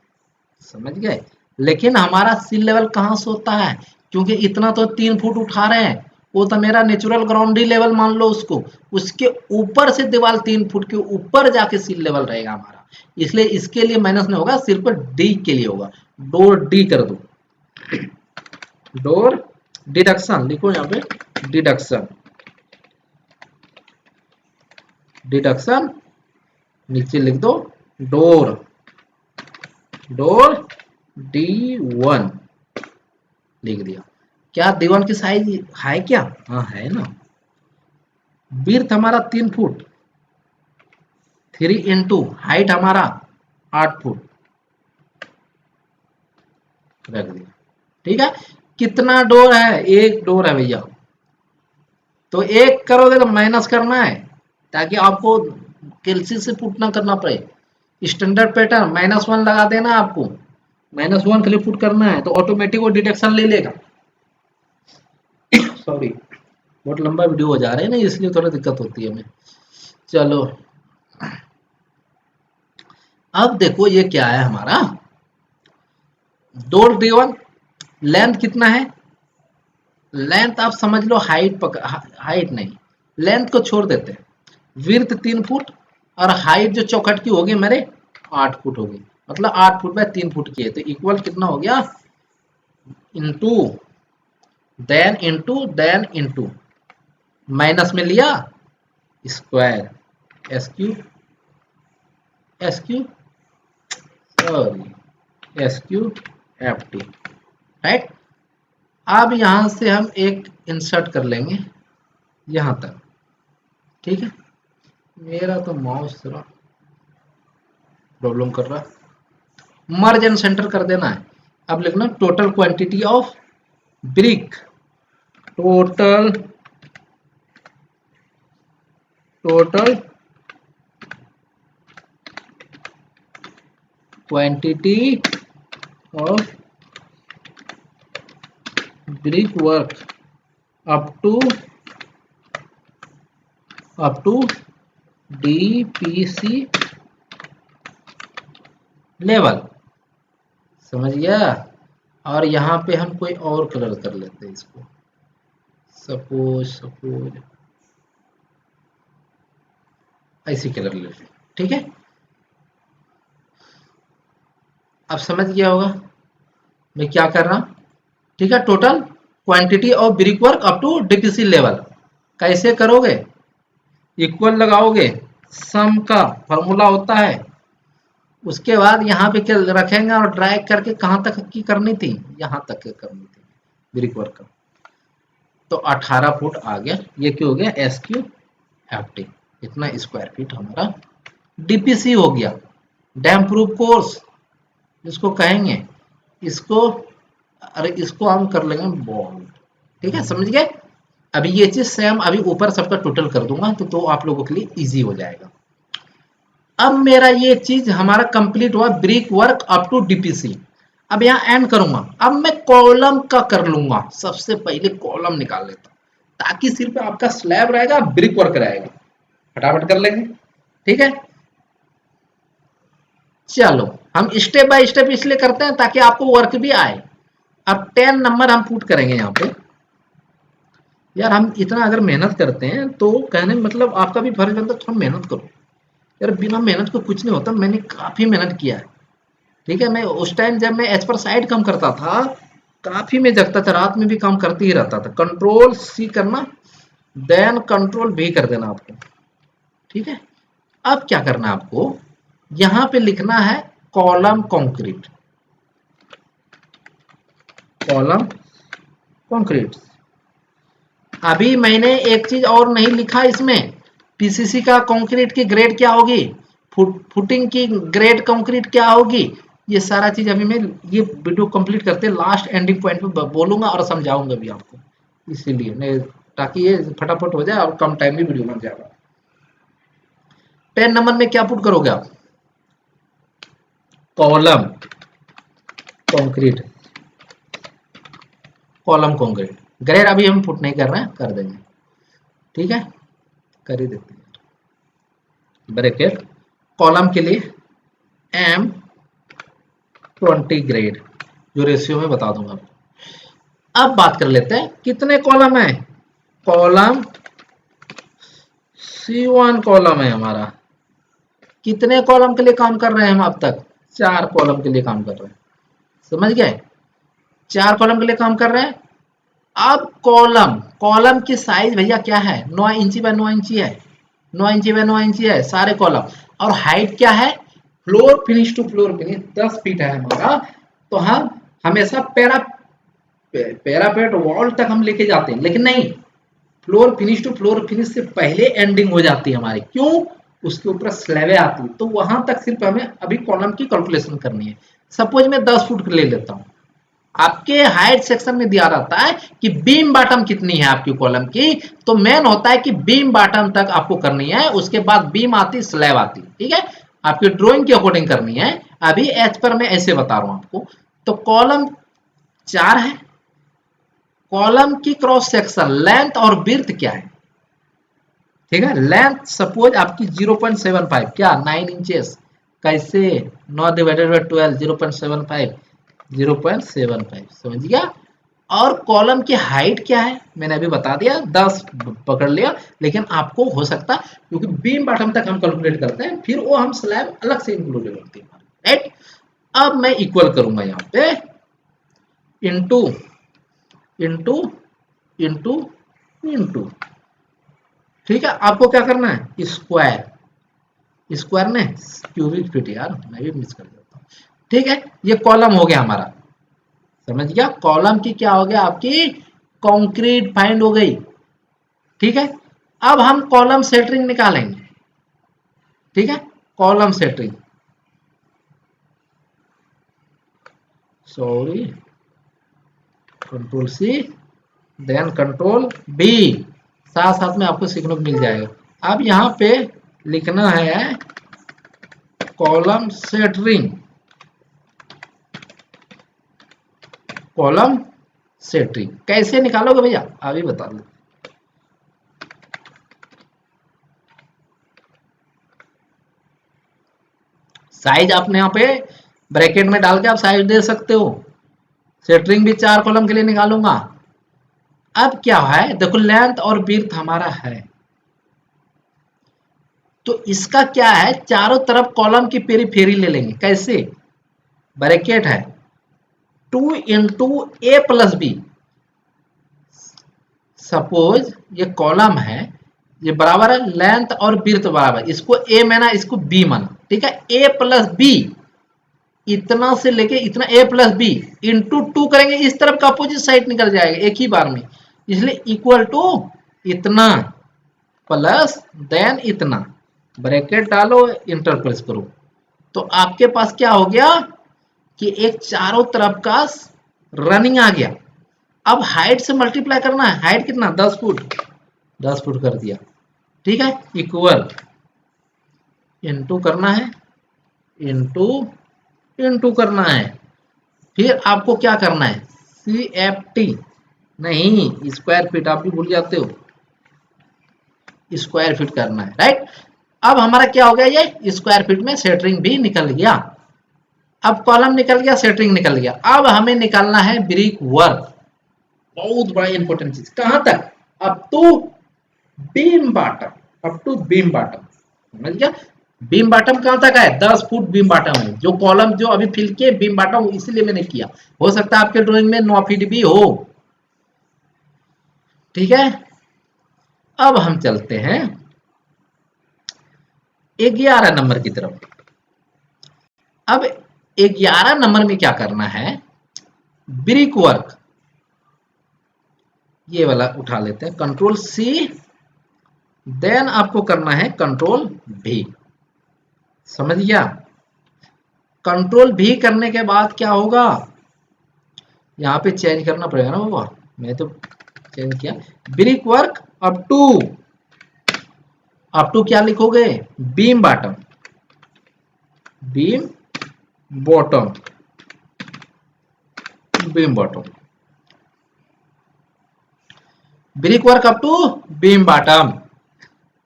समझ गए। लेकिन हमारा सिल लेवल कहाँ से होता है, क्योंकि इतना तो 3 फुट उठा रहे हैं, वो तो मेरा नेचुरल ग्राउंड लेवल मान लो उसको, उसके ऊपर से दीवार 3 फुट के ऊपर जाके सिल लेवल रहेगा हमारा, इसलिए इसके लिए माइनस नहीं होगा, सिर्फ डी के लिए होगा। डोर डी कर दो, डोर डिडक्शन लिखो यहाँ पे, डिडक्शन, डिडक्शन नीचे लिख दो, डोर, डोर D1 लिख दिया। क्या D1 की साइज है क्या, हाँ है ना। विड्थ हमारा 3 फुट, 3 इंटू हाइट हमारा 8 फुट रख दिया, ठीक है। कितना डोर है, एक डोर है भैया, तो एक करोगे तो माइनस करना है ताकि आपको कैलसी से पुट ना करना पड़े। स्टैंडर्ड पैटर्न -1 लगा देना आपको, -1 के लिए पुट करना है तो ऑटोमेटिक वो डिटेक्शन ले लेगा। सॉरी, बहुत लंबा वीडियो हो जा रहा है ना, इसलिए थोड़ा दिक्कत होती है हमें। चलो अब देखो ये क्या है हमारा डोर ड्रिवन। लेंथ कितना है, लेंथ आप समझ लो हाइट नहीं, लेंथ को छोड़ देते हैं। विड्थ 3 फुट और हाइट जो चौखट की होगी मेरे 8 फुट होगी, मतलब 8 फुट बाय 3 फुट की है, तो इक्वल कितना हो गया, इंटू देन इंटू माइनस में लिया square S Q sorry S Q F T, right. अब यहां से हम एक इंसर्ट कर लेंगे यहां तक, ठीक है। मेरा तो माउस थोड़ा प्रॉब्लम कर रहा है, मर्ज एंड सेंटर कर देना है। अब लिखना total quantity of brick, total quantity of brick work up to DPC level, समझ गया। और यहाँ पे हम कोई और कलर कर लेते हैं इसको, सपोज ऐसी कलर ले लेते, ठीक है। अब समझ गया होगा मैं क्या कर रहा हूँ, ठीक है। Total quantity of brick work up to DPC level कैसे करोगे, इक्वल लगाओगे, सम का फॉर्मूला होता है, उसके बाद यहाँ पे क्या रखेंगे और ड्रैग करके कहाँ तक की करनी थी, यहाँ तक की करनी थी ब्रिक वर्क का। तो 18 फुट आ गया, ये क्यों हो गया एस क्यू एफ टी, इतना स्क्वायर फीट हमारा डीपीसी हो गया, डैम प्रूफ कोर्स इसको कहेंगे। इसको अरे इसको हम कर लेंगे बॉन्ड, ठीक है, समझ गए। अभी ये चीज सेम अभी ऊपर सबका टोटल कर दूंगा तो आप लोगों के लिए इजी हो जाएगा। अब मेरा ये चीज हमारा कंप्लीट हुआ brick work up to DPC. अब यहाँ एंड करूंगा, अब मैं कॉलम का कर लूंगा, सबसे पहले कॉलम निकाल लेता हूं ताकि सिर्फ आपका स्लैब रहेगा ब्रिक वर्क रहेगा, फटाफट कर लेंगे, ठीक है। चलो हम स्टेप बाय स्टेप इसलिए करते हैं ताकि आपको वर्क भी आए। अब 10 नंबर हम पुट करेंगे यहाँ पे। यार हम इतना अगर मेहनत करते हैं तो कहने मतलब आपका भी फर्ज बनता है थोड़ा मेहनत करो यार, बिना मेहनत को कुछ नहीं होता। मैंने काफी मेहनत किया है, ठीक है। मैं उस टाइम जब मैं एज पर साइड काम करता था काफी मैं जगता था, रात में भी काम करते ही रहता था। कंट्रोल सी करना, देन कंट्रोल भी कर देना आपको, ठीक है। अब क्या करना है आपको, यहां पे लिखना है कॉलम कंक्रीट, कॉलम कंक्रीट। अभी मैंने एक चीज और नहीं लिखा इसमें, पीसीसी का कंक्रीट की ग्रेड क्या होगी, फुटिंग की ग्रेड कंक्रीट क्या होगी, ये सारा चीज अभी मैं ये वीडियो कंप्लीट करते लास्ट एंडिंग पॉइंट पे बोलूंगा और समझाऊंगा भी आपको, इसीलिए मैं ताकि ये फटाफट हो जाए और कम टाइम में वीडियो बन जाएगा। 10 नंबर में क्या पुट करोगे आप, column concrete, column concrete. Grade अभी हम पुट नहीं कर रहे हैं, कर देंगे, ठीक है, कर ही देते हैं। ब्रैकेट कॉलम के लिए M20 ग्रेड, जो रेशियो में बता दूंगा। अब बात कर लेते हैं कितने कॉलम है, कॉलम C1 कॉलम है हमारा। कितने कॉलम के लिए काम कर रहे हैं हम अब तक, 4 कॉलम के लिए काम कर रहे हैं, समझ गए, 4 कॉलम के लिए काम कर रहे हैं। अब कॉलम की साइज भैया क्या है, 9 इंची बाय 9 इंची है, 9 इंची बाय 9 इंची है सारे कॉलम। और हाइट क्या है, floor finish to floor finish 10 feet है हमारा। तो हम हमेशा पैरापेट वॉल तक हम लेके जाते हैं, लेकिन नहीं, floor finish to floor finish से पहले एंडिंग हो जाती है हमारी, क्यों, उसके ऊपर स्लैबें आती है, तो वहां तक सिर्फ हमें अभी कॉलम की कैलकुलेशन करनी है। सपोज मैं 10 फुट ले लेता हूँ, आपके हाइट सेक्शन में दिया रहता है कि बीम बॉटम कितनी है आपकी कॉलम की, तो मेन होता है कि बीम बॉटम तक आपको करनी है, उसके बाद बीम आती, स्लैब आती, ठीक है, आपकी ड्राइंग के अकॉर्डिंग करनी है। अभी एज पर मैं ऐसे बता रहा हूं आपको। तो कॉलम 4 है, कॉलम की क्रॉस सेक्शन लेंथ और विड्थ क्या है, ठीक है, लेंथ सपोज आपकी 0.75, क्या 9 इंचेस, कैसे 9 डिवाइडेड बाई 12, 0.75, 0.75, समझ गया। और कॉलम की हाइट क्या है, मैंने अभी बता दिया, 10 पकड़ लिया, लेकिन आपको हो सकता, क्योंकि बीम बॉटम तक हम कैलकुलेट करते हैं, फिर वो हम स्लैब अलग से इंक्लूड करते हैं, राइट। अब मैं इक्वल करूंगा यहाँ पे, इंटू इंटू इंटू इंटू, ठीक है। आपको क्या करना है, स्क्वायर, स्क्वायर ने क्यूबिक फीट, यार मैं भी मिस कर देता हूँ, ठीक है। ये कॉलम हो गया हमारा, समझ गया, कॉलम की क्या हो गया, आपकी कंक्रीट फाइंड हो गई, ठीक है। अब हम कॉलम सेंटरिंग निकालेंगे, ठीक है, column centring, sorry, control C then control B, साथ साथ में आपको सीखने को मिल जाएगा। अब यहाँ पे लिखना है कॉलम सेंटरिंग, कॉलम सेंटरिंग कैसे निकालोगे भैया, अभी बता दो। साइज आपने यहाँ पे ब्रैकेट में डाल के आप साइज दे सकते हो। सेंटरिंग भी 4 कॉलम के लिए निकालूंगा। अब क्या है, देखो लेंथ और विड्थ हमारा है, तो इसका क्या है, चारों तरफ कॉलम की पेरीफेरी ले लेंगे, कैसे, ब्रैकेट है 2 इंटू ए प्लस बी, सपोज ये कॉलम है, ये बराबर है लेंथ और विड्थ बराबर, इसको ए माना, इसको बी माना, ठीक है, ए प्लस बी, इतना से लेके इतना ए प्लस बी इंटू 2 करेंगे, इस तरफ का अपोजिट साइड निकल जाएगा एक ही बार में, इसलिए इक्वल टू इतना प्लस देन इतना, ब्रैकेट डालो, इंटर प्रेस करो, तो आपके पास क्या हो गया कि एक चारों तरफ का रनिंग आ गया। अब हाइट से मल्टीप्लाई करना है, हाइट कितना, 10 फुट, 10 फुट कर दिया, ठीक है, इक्वल इनटू करना है, इनटू इनटू करना है, फिर आपको क्या करना है, CFT, नहीं स्क्वायर फीट, आप भी भूल जाते हो, स्क्वायर फीट करना है, राइट। अब हमारा क्या हो गया, ये स्क्वायर फीट में सेंटरिंग भी निकल गया। अब कॉलम निकल गया, सेंटरिंग निकल गया, अब हमें निकालना है ब्रिक वर्क, बहुत बड़ा इंपॉर्टेंट चीज, कहां तक, up to beam bottom, up to beam bottom, समझ गया। बीम बॉटम कहां तक है, 10 फुट बीम बॉटम है, जो कॉलम जो अभी फिल के बीम बॉटम, इसीलिए मैंने किया, हो सकता है आपके ड्राइंग में 9 फीट भी हो, ठीक है। अब हम चलते हैं 11 नंबर की तरफ। अब 11 नंबर में क्या करना है, ब्रिक वर्क, ये वाला उठा लेते हैं, कंट्रोल सी देन आपको करना है कंट्रोल भी, समझ गया। कंट्रोल भी करने के बाद क्या होगा, यहाँ पे चेंज करना पड़ेगा ना बाबा, मैं तो चेंज किया, ब्रिक वर्क अप टू क्या लिखोगे, beam bottom, beam bottom, beam bottom, brick work up to beam bottom,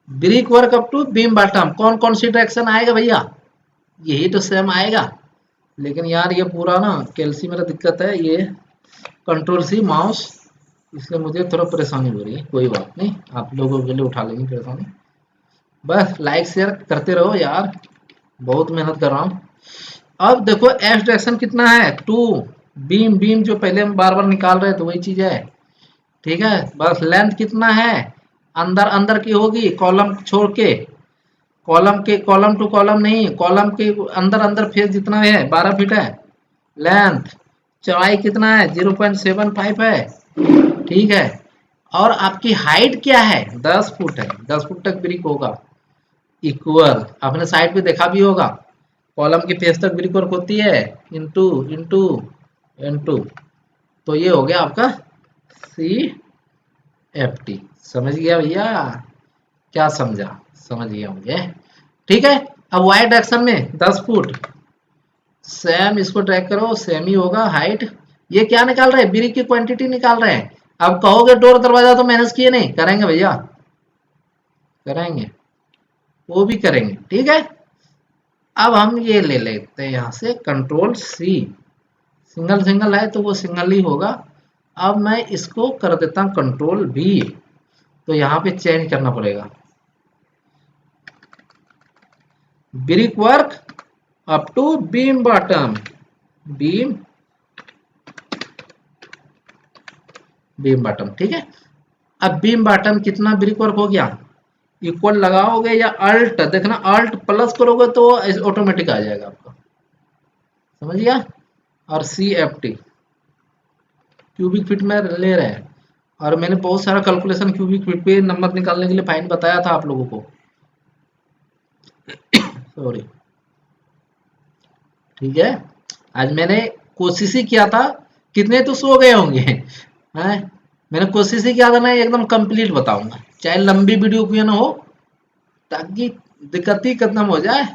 brick work up to beam bottom, कौन कौन सी डायरेक्शन आएगा भैया, यही तो सेम आएगा, लेकिन यार ये पूरा ना कैलसी मेरा दिक्कत है, ये कंट्रोल सी माउस, इसलिए मुझे थोड़ा परेशानी हो रही है, कोई बात नहीं, आप लोगों के लिए उठा लेंगे परेशानी, बस लाइक शेयर करते रहो यार, बहुत मेहनत कर रहा हूँ। अब देखो एस डायरेक्शन कितना है, 2, बीम बीम जो पहले हम बार बार निकाल रहे थे वही चीज है, ठीक है, बस लेंथ कितना है, अंदर अंदर की होगी, कॉलम छोड़ के, कॉलम टू कॉलम नहीं, कॉलम के अंदर अंदर फेस जितना है 12 फीट है, लेंथ चौड़ाई कितना है 0.75 है, ठीक है, और आपकी हाइट क्या है, 10 फुट है, 10 फुट तक ब्रिक होगा, इक्वल, आपने साइड पे देखा भी होगा, कॉलम की फेस तक ब्रिक वर्क होती है, इंटू इंटू इंटू, तो ये हो गया आपका CFT। समझ गया भैया? क्या समझा? समझ गया मुझे। ठीक है। अब वाई डायरेक्शन में 10 फुट, सेम इसको ट्रैक करो, सेम ही होगा हाइट। ये क्या निकाल रहे हैं? ब्रिक की क्वांटिटी निकाल रहे हैं। अब कहोगे डोर दरवाजा तो मैनेज किए नहीं, करेंगे भैया, करेंगे, वो भी करेंगे। ठीक है। अब हम ये ले लेते हैं यहाँ से कंट्रोल C, सिंगल सिंगल है तो वो सिंगल ही होगा। अब मैं इसको कर देता हूँ कंट्रोल V, तो यहाँ पे चेंज करना पड़ेगा, brick work up to beam bottom, beam beam bottom. ठीक है। अब बीम बॉटम कितना ब्रिक वर्क हो गया, इक्वल लगाओगे या अल्ट, देखना अल्ट प्लस करोगे तो ऑटोमेटिक आ जाएगा आपका। समझ गया? और CFT क्यूबिक फीट में ले रहे हैं, और मैंने बहुत सारा कैलकुलेशन क्यूबिक फीट पे नंबर निकालने के लिए फाइन बताया था आप लोगों को। सॉरी। ठीक है। आज मैंने कोशिश ही किया था, कितने तो सो गए होंगे हैं? मैंने कोशिश ही किया था मैं एकदम कंप्लीट बताऊंगा, चाहे लंबी वीडियो क्यों ना हो, ताकि दिक्कत ही खत्म हो जाए।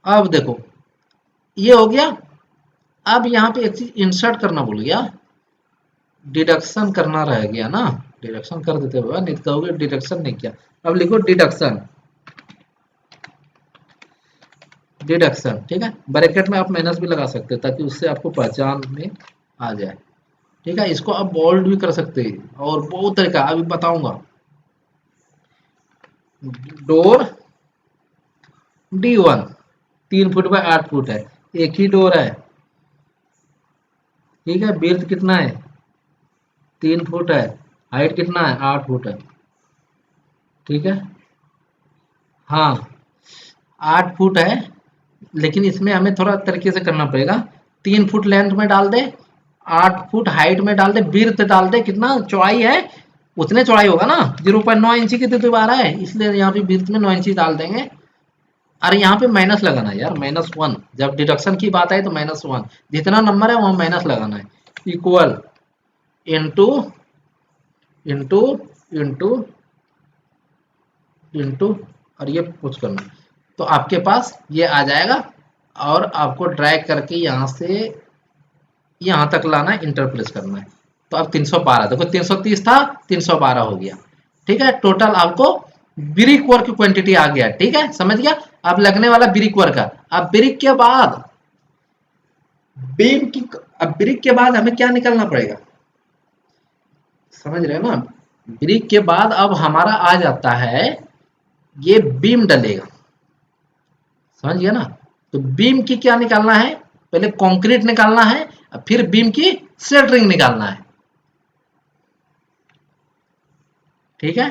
अब देखो ये हो गया। अब यहाँ पे एक चीज इंसर्ट करना भूल गया, डिडक्शन करना रह गया ना, डिडक्शन कर देते बाबा, नहीं तो कहोगे डिडक्शन नहीं किया। अब लिखो डिडक्शन, डिडक्शन। ठीक है। ब्रैकेट में आप माइनस भी लगा सकते हैं ताकि उससे आपको पहचान में आ जाए। ठीक है। इसको आप बोल्ड भी कर सकते हैं और बहुत तरीका अभी बताऊंगा। Door D1 3 foot by 8 foot है, एक ही डोर है। ठीक है। विड्थ कितना है? 3 फुट है। हाइट कितना है? 8 फुट है। ठीक है। हाँ 8 फुट है, लेकिन इसमें हमें थोड़ा तरीके से करना पड़ेगा। 3 फुट लेंथ में डाल दे, 8 फुट हाइट में डाल दे, विड्थ डाल दे, कितना चौड़ाई है उतने चौड़ाई होगा ना, 0.9 इंची की तो दीवार है, इसलिए यहाँ पे विड्थ में 9 इंची डाल देंगे। अरे यहाँ पे माइनस लगाना है यार, -1, जब डिडक्शन की बात है तो -1, जितना नंबर है वहां माइनस लगाना है। Equal into into into into, और ये पुश करना, तो आपके पास ये आ जाएगा। और आपको ड्रैग करके यहाँ से यहाँ तक लाना है, इंटर प्लेस करना है। तो अब 312, देखो 330 था, 312 हो गया। ठीक है। टोटल आपको ब्रिक वर्क की क्वांटिटी आ गया। ठीक है। समझ गया? अब लगने वाला ब्रिक वर्क का। अब ब्रिक के बाद बीम की, अब ब्रिक के बाद हमें क्या निकालना पड़ेगा, समझ रहे हो ना? ब्रिक के बाद अब हमारा आ जाता है, ये बीम डलेगा। समझ गया ना? तो बीम की क्या निकालना है, पहले कंक्रीट निकालना है, फिर बीम की सेंटरिंग निकालना है। ठीक है।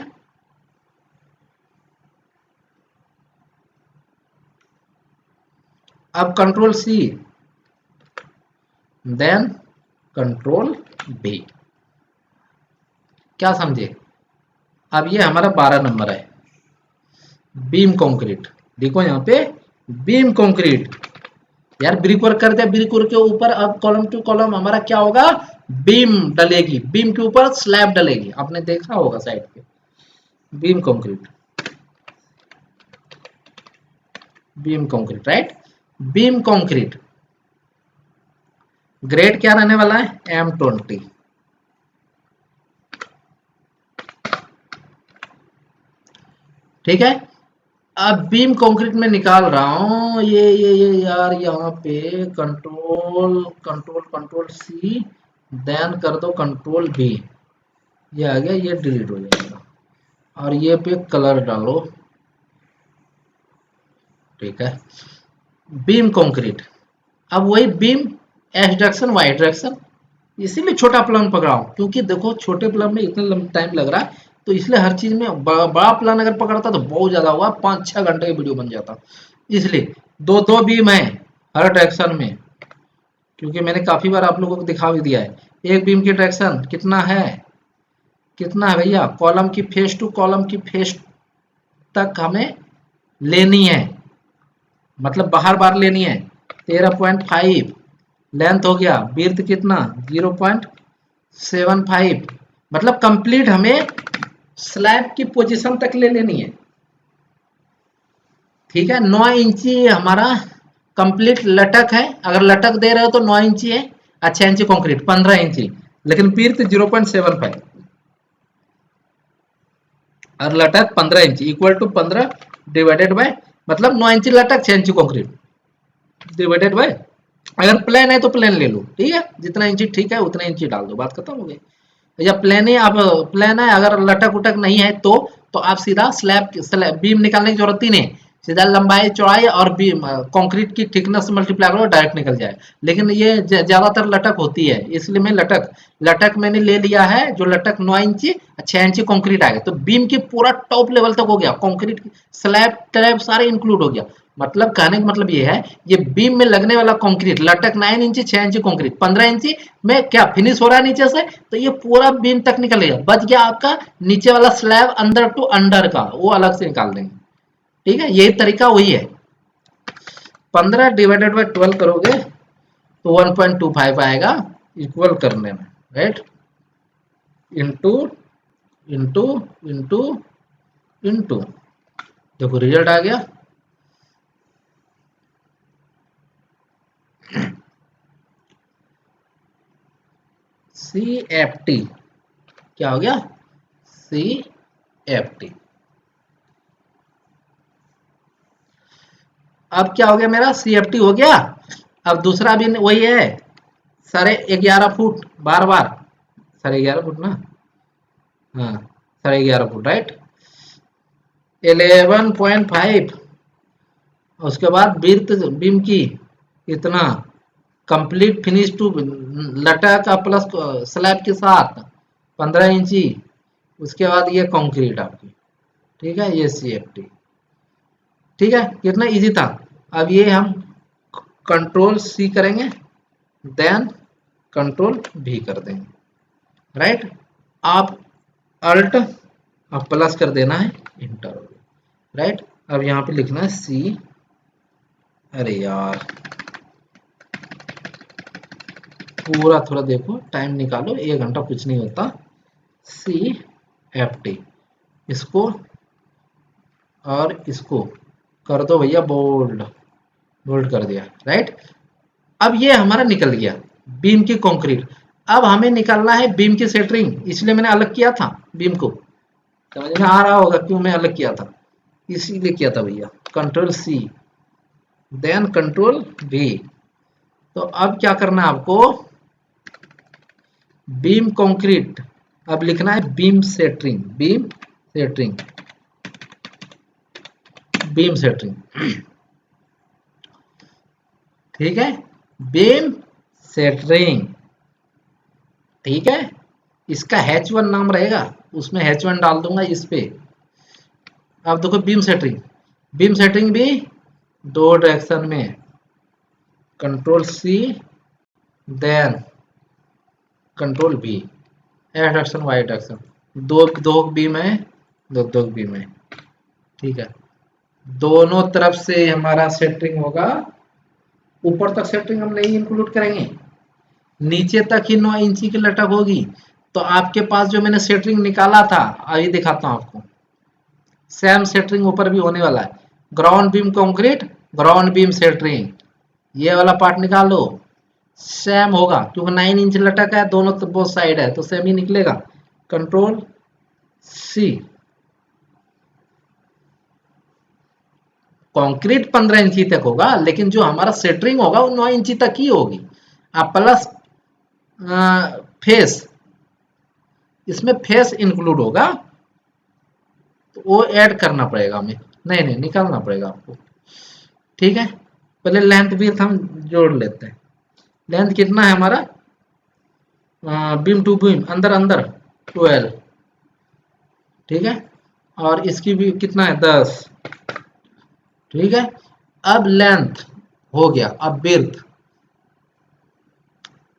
अब control C, then control B। क्या समझे? अब ये हमारा 12 नंबर है, बीम कंक्रीट। देखो यहाँ पे बीम कंक्रीट, यार ब्रिक वर्क कर दिया, ब्रिक वर्क के ऊपर अब कॉलम टू कॉलम हमारा क्या होगा, बीम डलेगी, बीम के ऊपर स्लैब डलेगी, आपने देखा होगा साइड पे, beam concrete, beam concrete, right. Beam concrete grade क्या रहने वाला है, M20। ठीक है। अब बीम कंक्रीट में निकाल रहा हूं, ये यार यहाँ पे control control control C, then कर दो कंट्रोल B, ये आ गया, ये डिलीट हो जाएगा, और ये पे कलर डालो। ठीक है। बीम कंक्रीट, अब वही beam X direction Y direction, इसीलिए छोटा प्लान पकड़ा हूं, क्योंकि देखो छोटे प्लान में इतना टाइम लग रहा है, तो इसलिए हर चीज में बड़ा प्लान अगर पकड़ता तो बहुत ज्यादा हुआ, 5-6 घंटे की वीडियो बन जाता। इसलिए दो दो बीम है हर डायरेक्शन में, क्योंकि मैंने काफी बार आप लोगों को दिखा भी दिया है। एक बीम की डायरेक्शन कितना है, कितना है भैया, कॉलम की फेस टू कॉलम की फेस तक हमें लेनी है, मतलब बाहर बार लेनी है 13.5, लेंथ हो गया, विड्थ कितना 0.75, मतलब कंप्लीट हमें स्लैब की पोजीशन तक ले लेनी है। ठीक है, 9 इंची हमारा कंप्लीट लटक है, अगर लटक दे रहे हो तो 9 इंची है, 6 इंची कंक्रीट 15 इंची, लेकिन विड्थ 0.75 और लटक 15 इंची इक्वल टू 15 डिवाइडेड बाय, मतलब 9 इंची लटक 6 इंची कंक्रीट डिवाइडेड बाय, अगर प्लेन है तो प्लेन ले लो, ठीक है, जितना इंची ठीक है उतना इंची डाल दो, बात खत्म हो गई। या प्लेन ही आप, प्लेन है अगर लटक उटक नहीं है तो आप सीधा स्लैब बीम निकालने की जरूरत ही नहीं, सीधा लंबाई चौड़ाई और बीम कंक्रीट की थिकनेस मल्टीप्लाई करो डायरेक्ट निकल जाए। लेकिन ये ज्यादातर लटक होती है, इसलिए मैं लटक लटक मैंने ले लिया है, जो लटक 9 इंची 6 इंची कंक्रीट आ गया, तो बीम की पूरा टॉप लेवल तक हो गया, कंक्रीट स्लैब ट्रैब सारे इंक्लूड हो गया। मतलब कहने का मतलब ये है, ये बीम में लगने वाला कंक्रीट लटक 9 इंची 6 इंची कंक्रीट 15 इंची में क्या फिनिश हो रहा है नीचे से, तो ये पूरा बीम तक निकल गया, बच गया आपका नीचे वाला स्लैब अंदर टू अंडर का, वो अलग से निकाल देंगे। ठीक है, यही तरीका वही है। 15 डिवाइडेड बाय 12 करोगे तो 1.25 आएगा इक्वल करने में, right, into into into into, देखो रिजल्ट आ गया। CFT क्या हो गया, CFT। अब क्या हो गया मेरा, CFT हो गया। अब दूसरा भी वही है, 11.5 फुट बार बार, 11.5 फुट ना, हाँ 11.5 फुट, राइट, 11.5, उसके बाद बिर्थ बीम की इतना कंप्लीट फिनिश टू लटक का प्लस स्लैब के साथ 15 इंची, उसके बाद ये कंक्रीट आपकी, ठीक है, ये CFT। ठीक है, कितना इजी था। अब ये हम कंट्रोल C करेंगे, देन कंट्रोल V कर देंगे, राइट, आप अल्ट अब प्लस कर देना है, इंटर, राइट। अब यहाँ पे लिखना है C, अरे यार पूरा थोड़ा देखो, टाइम निकालो, 1 घंटा कुछ नहीं होता। CFT, इसको और इसको कर दो भैया बोल्ड, बोल्ड कर दिया, राइट। अब ये हमारा निकल गया बीम की कंक्रीट। अब हमें निकालना है बीम की सेंटरिंग, इसलिए मैंने अलग किया था बीम को, समझ में आ रहा होगा क्यों मैं अलग किया था, इसीलिए किया था भैया। Control C then control V। तो अब क्या करना है आपको, बीम कंक्रीट, अब लिखना है beam centring, beam centring, beam centring, ठीक है, बीम सेंटरिंग, ठीक है। इसका H1 नाम रहेगा, उसमें H1 डाल दूंगा इस पे। अब देखो बीम सेंटरिंग, बीम सेंटरिंग भी 2 डायरेक्शन में, control C then control V, X direction Y direction, दो दो बीम है, दो दो बीम है, ठीक है। दोनों तरफ से हमारा सेंटरिंग होगा, ऊपर तक सेंटरिंग हम नहीं इंक्लूड करेंगे, नीचे तक ही 9 इंची की लटक होगी। तो आपके पास जो मैंने सेंटरिंग निकाला था, अभी दिखाता हूं आपको, सेम सेंटरिंग ऊपर भी होने वाला है, ground beam concrete, ground beam centring, ये वाला पार्ट निकालो, सेम होगा क्योंकि 9 इंच लटक है, दोनों तो बोथ साइड है तो सेम ही निकलेगा। कंट्रोल C, कंक्रीट 15 इंची तक होगा, लेकिन जो हमारा सेंटरिंग होगा वो 9 इंची तक ही होगी। अब प्लस फेस, इसमें फेस इंक्लूड होगा, तो वो ऐड करना पड़ेगा हमें, नहीं नहीं निकालना पड़ेगा आपको, ठीक है। पहले लेंथ भी हम जोड़ लेते हैं, लेंथ कितना है हमारा, बीम टू बीम अंदर अंदर 12, ठीक है, और इसकी भी कितना है 10, ठीक है। अब लेंथ हो गया, अब बिर्थ,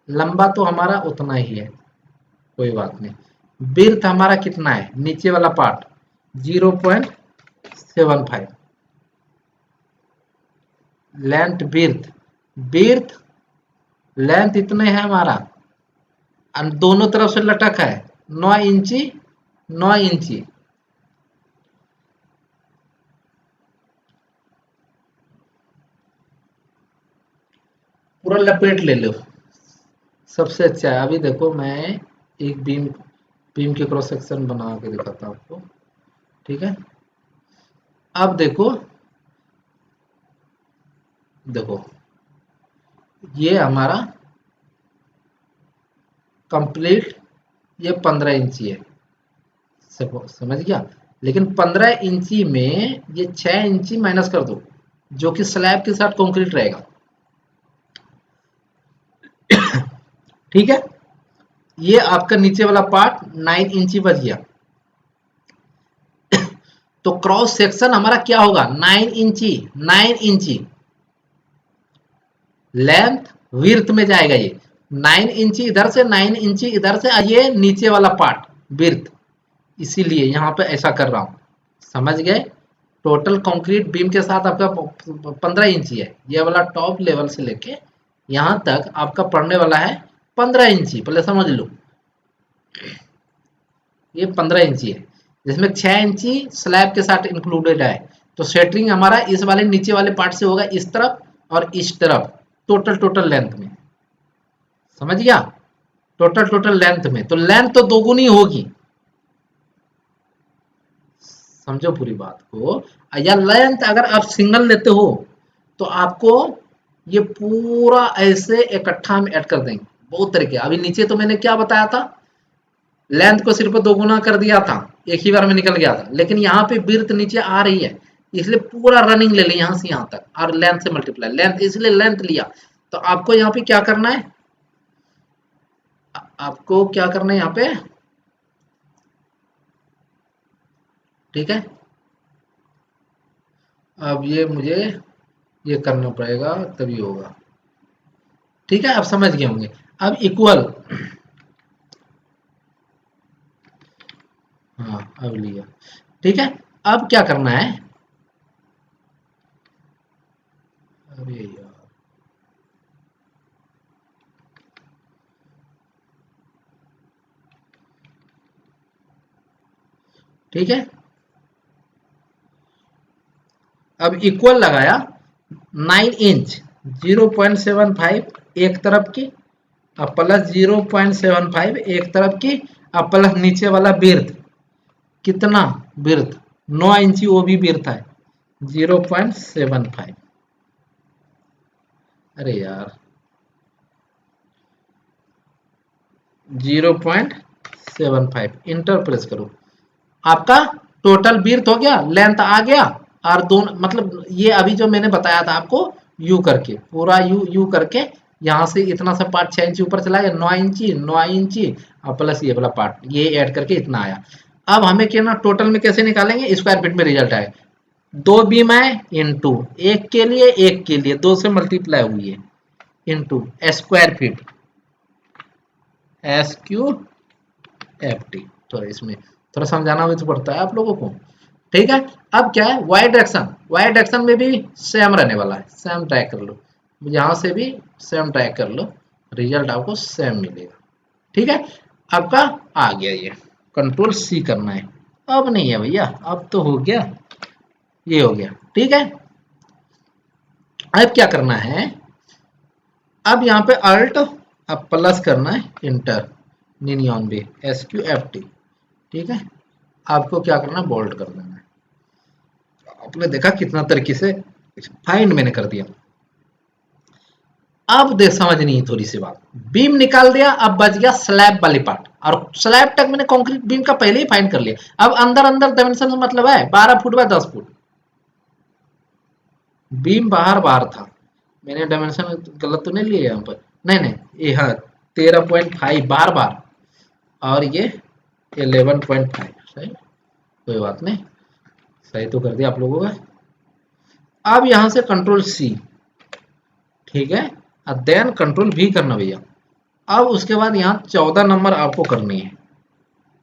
लंबा तो हमारा उतना ही है, कोई बात नहीं। बिर्थ हमारा कितना है, नीचे वाला पार्ट 0.75, लेंथ बिर्थ, बिर्थ लेंथ इतने है हमारा, दोनों तरफ से लटक है 9 इंची 9 इंची। पूरा लपेट ले लो, सबसे अच्छा है। अभी देखो मैं एक बीम बीम के क्रॉस सेक्शन बना के दिखाता हूँ आपको, ठीक है। अब देखो, देखो ये हमारा कंप्लीट, ये 15 इंची है, समझ गया। लेकिन 15 इंची में ये 6 इंची माइनस कर दो, जो कि स्लैब के साथ कंक्रीट रहेगा, ठीक है। ये आपका नीचे वाला पार्ट 9 इंची बच गया। तो क्रॉस सेक्शन हमारा क्या होगा, 9 इंची 9 इंची लेंथ विर्थ में जाएगा। ये 9 इंची इधर से, 9 इंची इधर से, ये नीचे वाला पार्ट विर्थ, इसीलिए यहाँ पे ऐसा कर रहा हूँ, समझ गए। टोटल कंक्रीट बीम के साथ आपका 15 इंची है, ये वाला टॉप लेवल से लेके यहाँ तक आपका पड़ने वाला है 15 इंची, पहले समझ लो। ये 15 इंची है, जिसमें 6 इंची स्लैब के साथ इंक्लूडेड है। तो सेटरिंग हमारा इस वाले नीचे वाले पार्ट से होगा, इस तरफ और इस तरफ, टोटल लेंथ में, समझ गया। टोटल लेंथ में, तो लेंथ तो दोगुनी होगी, समझो पूरी बात को। या लेंथ अगर आप सिंगल लेते हो तो आपको ये पूरा ऐसे इकट्ठा हम ऐड कर देंगे, बहुत तरीके। अभी नीचे तो मैंने क्या बताया था, लेंथ को सिर्फ दोगुना कर दिया था, एक ही बार में निकल गया था। लेकिन यहाँ पे बिर्थ नीचे आ रही है, इसलिए पूरा रनिंग ले ली यहाँ से यहाँ तक, और लेंथ से मल्टीप्लाई, लेंथ इसलिए लेंथ लिया। तो आपको यहाँ पे क्या करना है, आपको क्या करना है यहाँ पे, ठीक है। अब ये मुझे ये करना पड़ेगा तभी होगा, ठीक है। आप समझ गए होंगे। अब इक्वल, हाँ अब लिया, ठीक है। अब क्या करना है, अरे यार, ठीक है। अब इक्वल लगाया, 9 इंच 0.75 एक तरफ की, और प्लस 0.75 एक तरफ की, और प्लस नीचे वाला बिर्थ, कितना बिर्थ, 9 इंची वो भी बिर्थ है 0.75। अरे यार 0.75 इंटर प्रेस करो, आपका टोटल बिर्थ हो गया, लेंथ आ गया। और दोनों मतलब ये अभी जो मैंने बताया था आपको, यू करके पूरा यू करके, यहाँ से इतना सा पार्ट 6 इंची ऊपर चला गया, 9 इंची और प्लस ये वाला पार्ट, ये ऐड करके इतना आया। अब हमें क्या ना, टोटल में कैसे निकालेंगे, स्क्वायर फीट में रिजल्ट आए। दो बीम है इंटू, एक के लिए दो से मल्टीप्लाई हुई है, इंटू स्क्वायर फीट, SQFT। तो इसमें थोड़ा समझाना भी तो पड़ता है आप लोगों को, ठीक है। अब क्या है, वाई डायरेक्शन में भी सेम रहने वाला है, सेम ट्रैक कर लो, यहाँ से भी सेम ट्रैक कर लो, रिजल्ट आपको सेम मिलेगा, ठीक है। आपका आ गया, ये कंट्रोल C करना है, अब नहीं है भैया, अब तो हो गया, ये हो गया, ठीक है। अब क्या करना है, अब यहाँ पे अल्ट, अब प्लस करना है इंटर 99 SQFT, ठीक है। आपको क्या करना है, बोल्ट कर देना है। आपने देखा कितना तरीके से फाइंड मैंने कर दिया। अब देख समझनी है थोड़ी सी बात, बीम निकाल दिया, अब बच गया स्लैब वाली पार्ट, और स्लैब तक मैंने कंक्रीट बीम का पहले ही फाइंड कर लिया। अब अंदर अंदर डायमेंशन मतलब है 12 फुट बाय 10 फुट, बीम बाहर बाहर था, मैंने डायमेंशन गलत तो नहीं लिया यहाँ पर, नहीं नहीं ये हाँ 13.5 बार बार, और ये 11.5, सही, कोई बात नहीं, सही तो कर दिया आप लोगों का। अब यहाँ से कंट्रोल C, ठीक है, और देन कंट्रोल V करना भैया। अब उसके बाद यहाँ 14 नंबर आपको करनी है,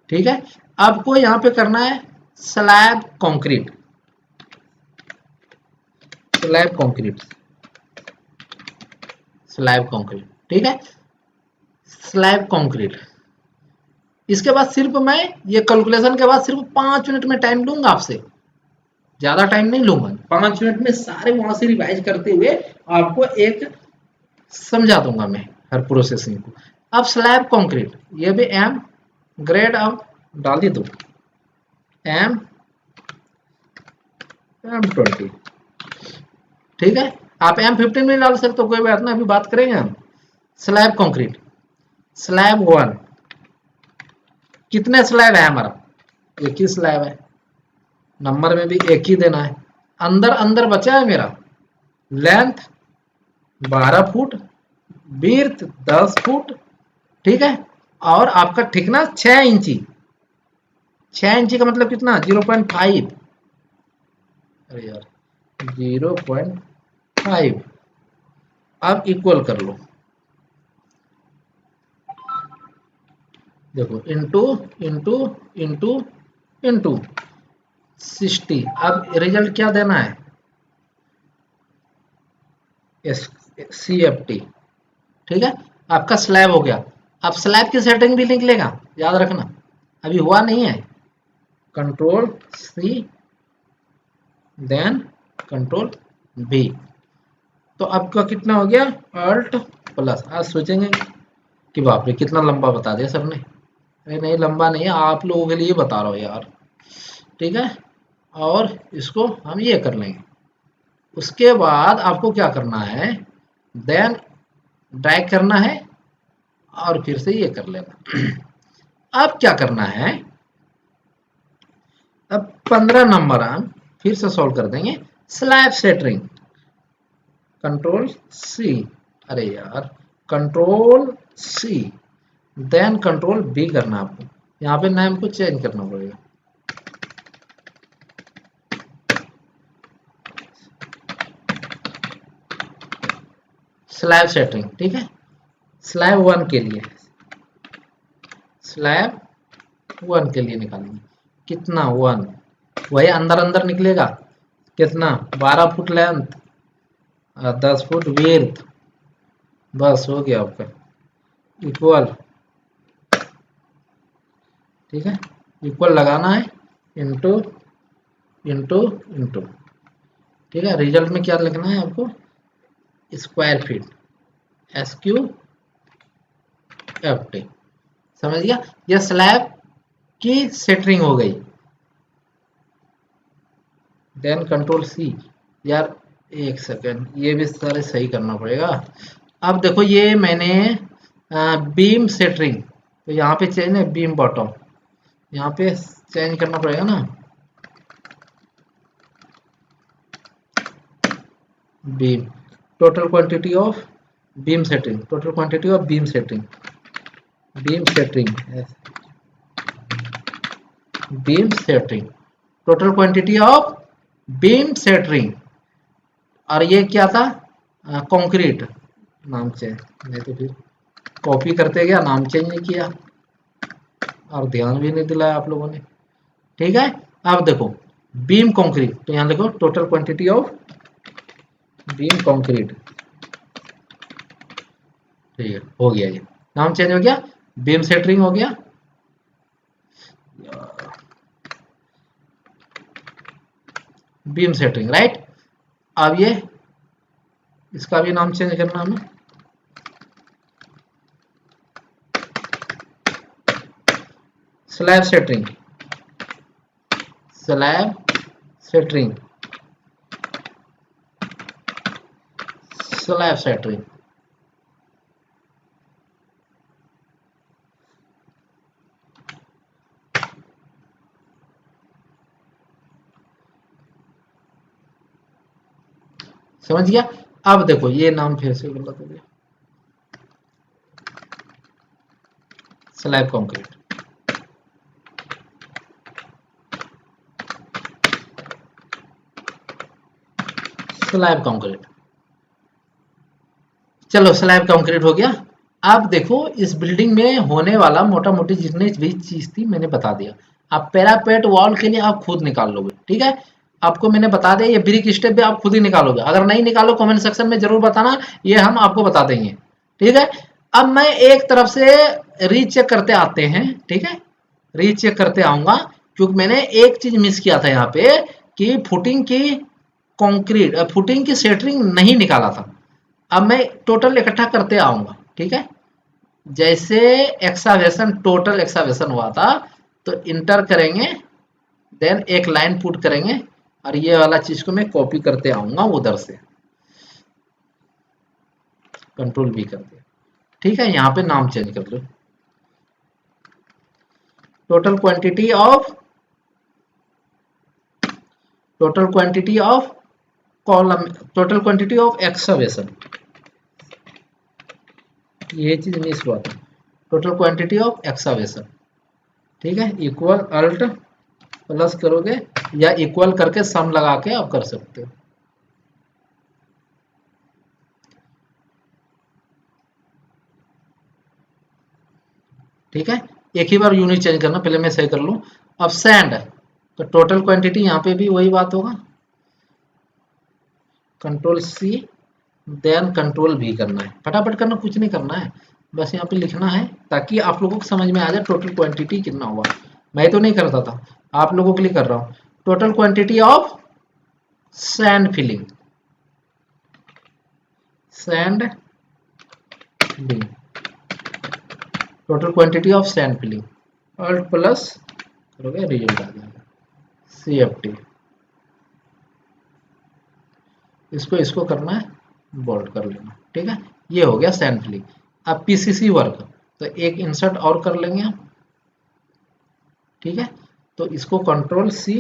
ठीक है। आपको यहाँ पे करना है slab concrete, slab concrete, slab concrete, ठीक है, स्लैब कंक्रीट। इसके बाद सिर्फ मैं ये कैलकुलेशन के बाद सिर्फ 5 मिनट में टाइम लूंगा आपसे, ज्यादा टाइम नहीं लूंगा। 5 मिनट में सारे वहां से रिवाइज करते हुए आपको एक समझा दूंगा मैं हर प्रोसेसिंग को। अब स्लैब कंक्रीट, ये भी एम ग्रेड अब डाल दी, दो एम M20, ठीक है। आप M15 में डाल सकते हो, कोई बात ना, अभी बात करेंगे हम। स्लैब कंक्रीट, स्लैब 1, कितने स्लैब है हमारा, एक ही स्लैब है, नंबर में भी एक ही देना है। अंदर अंदर बचा है मेरा लेंथ 12 फुट, विड्थ 10 फुट, ठीक है। और आपका थिकनेस 6 इंची, 6 इंची का मतलब कितना, 0.5, अरे यार 0.5। अब इक्वल कर लो, देखो इंटू इंटू इंटू इंटू 60। अब रिजल्ट क्या देना है, CFT, ठीक है। आपका स्लैब हो गया। अब स्लैब की सेटिंग भी निकलेगा, याद रखना, अभी हुआ नहीं है। Control C then control V, तो आपका कितना हो गया, अल्ट प्लस। आज सोचेंगे कि बाप रे कितना लंबा बता दिया सर ने, अरे नहीं लंबा नहीं है, आप लोगों के लिए बता रहा हूँ यार, ठीक है। और इसको हम ये कर लेंगे। उसके बाद आपको क्या करना है, देन ड्रैग करना है और फिर से ये कर लेना। अब क्या करना है, अब 15 नंबर हम फिर से सॉल्व कर देंगे। स्लैब सेटरिंग, कंट्रोल C, अरे यार control C then control B करना आपको, यहाँ पे नाम को चेंज करना पड़ेगा। स्लैब सेटरिंग, ठीक है। स्लैब 1 के लिए, स्लैब 1 के लिए निकालेंगे, कितना 1, वही अंदर अंदर निकलेगा, कितना 12 फुट लेंथ, 10 फुट विड्थ, बस हो गया आपका, इक्वल, ठीक है। इक्वल लगाना है, इंटू इंटू इंटू, ठीक है। रिजल्ट में क्या लिखना है आपको, स्क्वायर फीट, SQFT, समझ गया। यह स्लैब की सेटरिंग हो गई। देन कंट्रोल C, यार एक सेकेंड, ये भी सारे सही करना पड़ेगा। अब देखो ये मैंने बीम सेटरिंग, तो यहाँ पे चेंज है बीम बॉटम, यहाँ पे चेंज करना पड़ेगा ना, beam total quantity of beam setting, total quantity of beam setting, beam setting, beam setting, total quantity of beam centering. और ये क्या था, कंक्रीट, नाम चेंज, नहीं तो फिर कॉपी करते गया, नाम चेंज नहीं किया और ध्यान भी नहीं दिलाया आप लोगों ने, ठीक है। अब देखो बीम कंक्रीट, तो यहाँ देखो total quantity of beam concrete, ठीक है, हो गया, ये नाम चेंज हो गया, बीम सेटरिंग हो गया, बीम सेटरिंग, राइट। अब ये इसका भी नाम चेंज करना हमें, स्लैब सेटरिंग, स्लैब सेटरिंग, स्लैब सेटरिंग, समझ गया। अब देखो ये नाम फिर से गलत हो गया, स्लैब कंक्रीट, स्लैब कंक्रीट, चलो स्लैब कंक्रीट हो गया। अब देखो इस बिल्डिंग में होने वाला मोटा मोटी जितनी भी चीज थी मैंने बता दिया। अब पैरापेट वॉल के लिए आप खुद निकाल लोगे, ठीक है। आपको मैंने बता दिया, ये ब्रिक स्टेप भी आप खुद ही निकालोगे, अगर नहीं निकालो कमेंट सेक्शन में जरूर बताना, ये हम आपको बता देंगे, ठीक है। अब मैं एक तरफ से रीचेक करते आते हैं, ठीक है, रीचेक करते आऊंगा, क्योंकि मैंने एक चीज मिस किया था यहाँ पे कि फुटिंग की कंक्रीट फुटिंग की सेटरिंग नहीं निकाला था। अब मैं टोटल इकट्ठा करते आऊंगा, ठीक है। जैसे एक्सावेशन टोटल एक्सावेशन हुआ था तो इंटर करेंगे, देन एक लाइन पुट करेंगे और ये वाला चीज को मैं कॉपी करते आऊंगा उधर से, कंट्रोल भी कर दिया, ठीक है। यहाँ पे नाम चेंज कर लो, total quantity of total quantity of column total quantity of excavation, ये चीज मिस हुआ था, टोटल क्वांटिटी ऑफ एक्सकवेशन, ठीक है। इक्वल अल्ट प्लस करोगे या इक्वल करके सम लगा के आप कर सकते हो, ठीक है। एक ही बार यूनिट चेंज करना, पहले मैं सही कर लूं। अब सैंड, तो टोटल क्वांटिटी यहाँ पे भी वही बात होगा, कंट्रोल सी देन कंट्रोल भी करना है, फटाफट करना, कुछ नहीं करना है, बस यहाँ पे लिखना है ताकि आप लोगों को समझ में आ जाए टोटल क्वांटिटी कितना हुआ। मैं तो नहीं करता था, आप लोगों के लिए कर रहा हूँ। Total quantity of sand filling, sand filling, total quantity of sand filling, alt plus करोगे रिजल्ट आ जाएगा CFT। इसको करना है, बोल्ड कर लेना, ठीक है। ये हो गया सैंड फिलिंग। अब PCC वर्क, तो एक इंसर्ट और कर लेंगे हम, ठीक है। तो इसको control C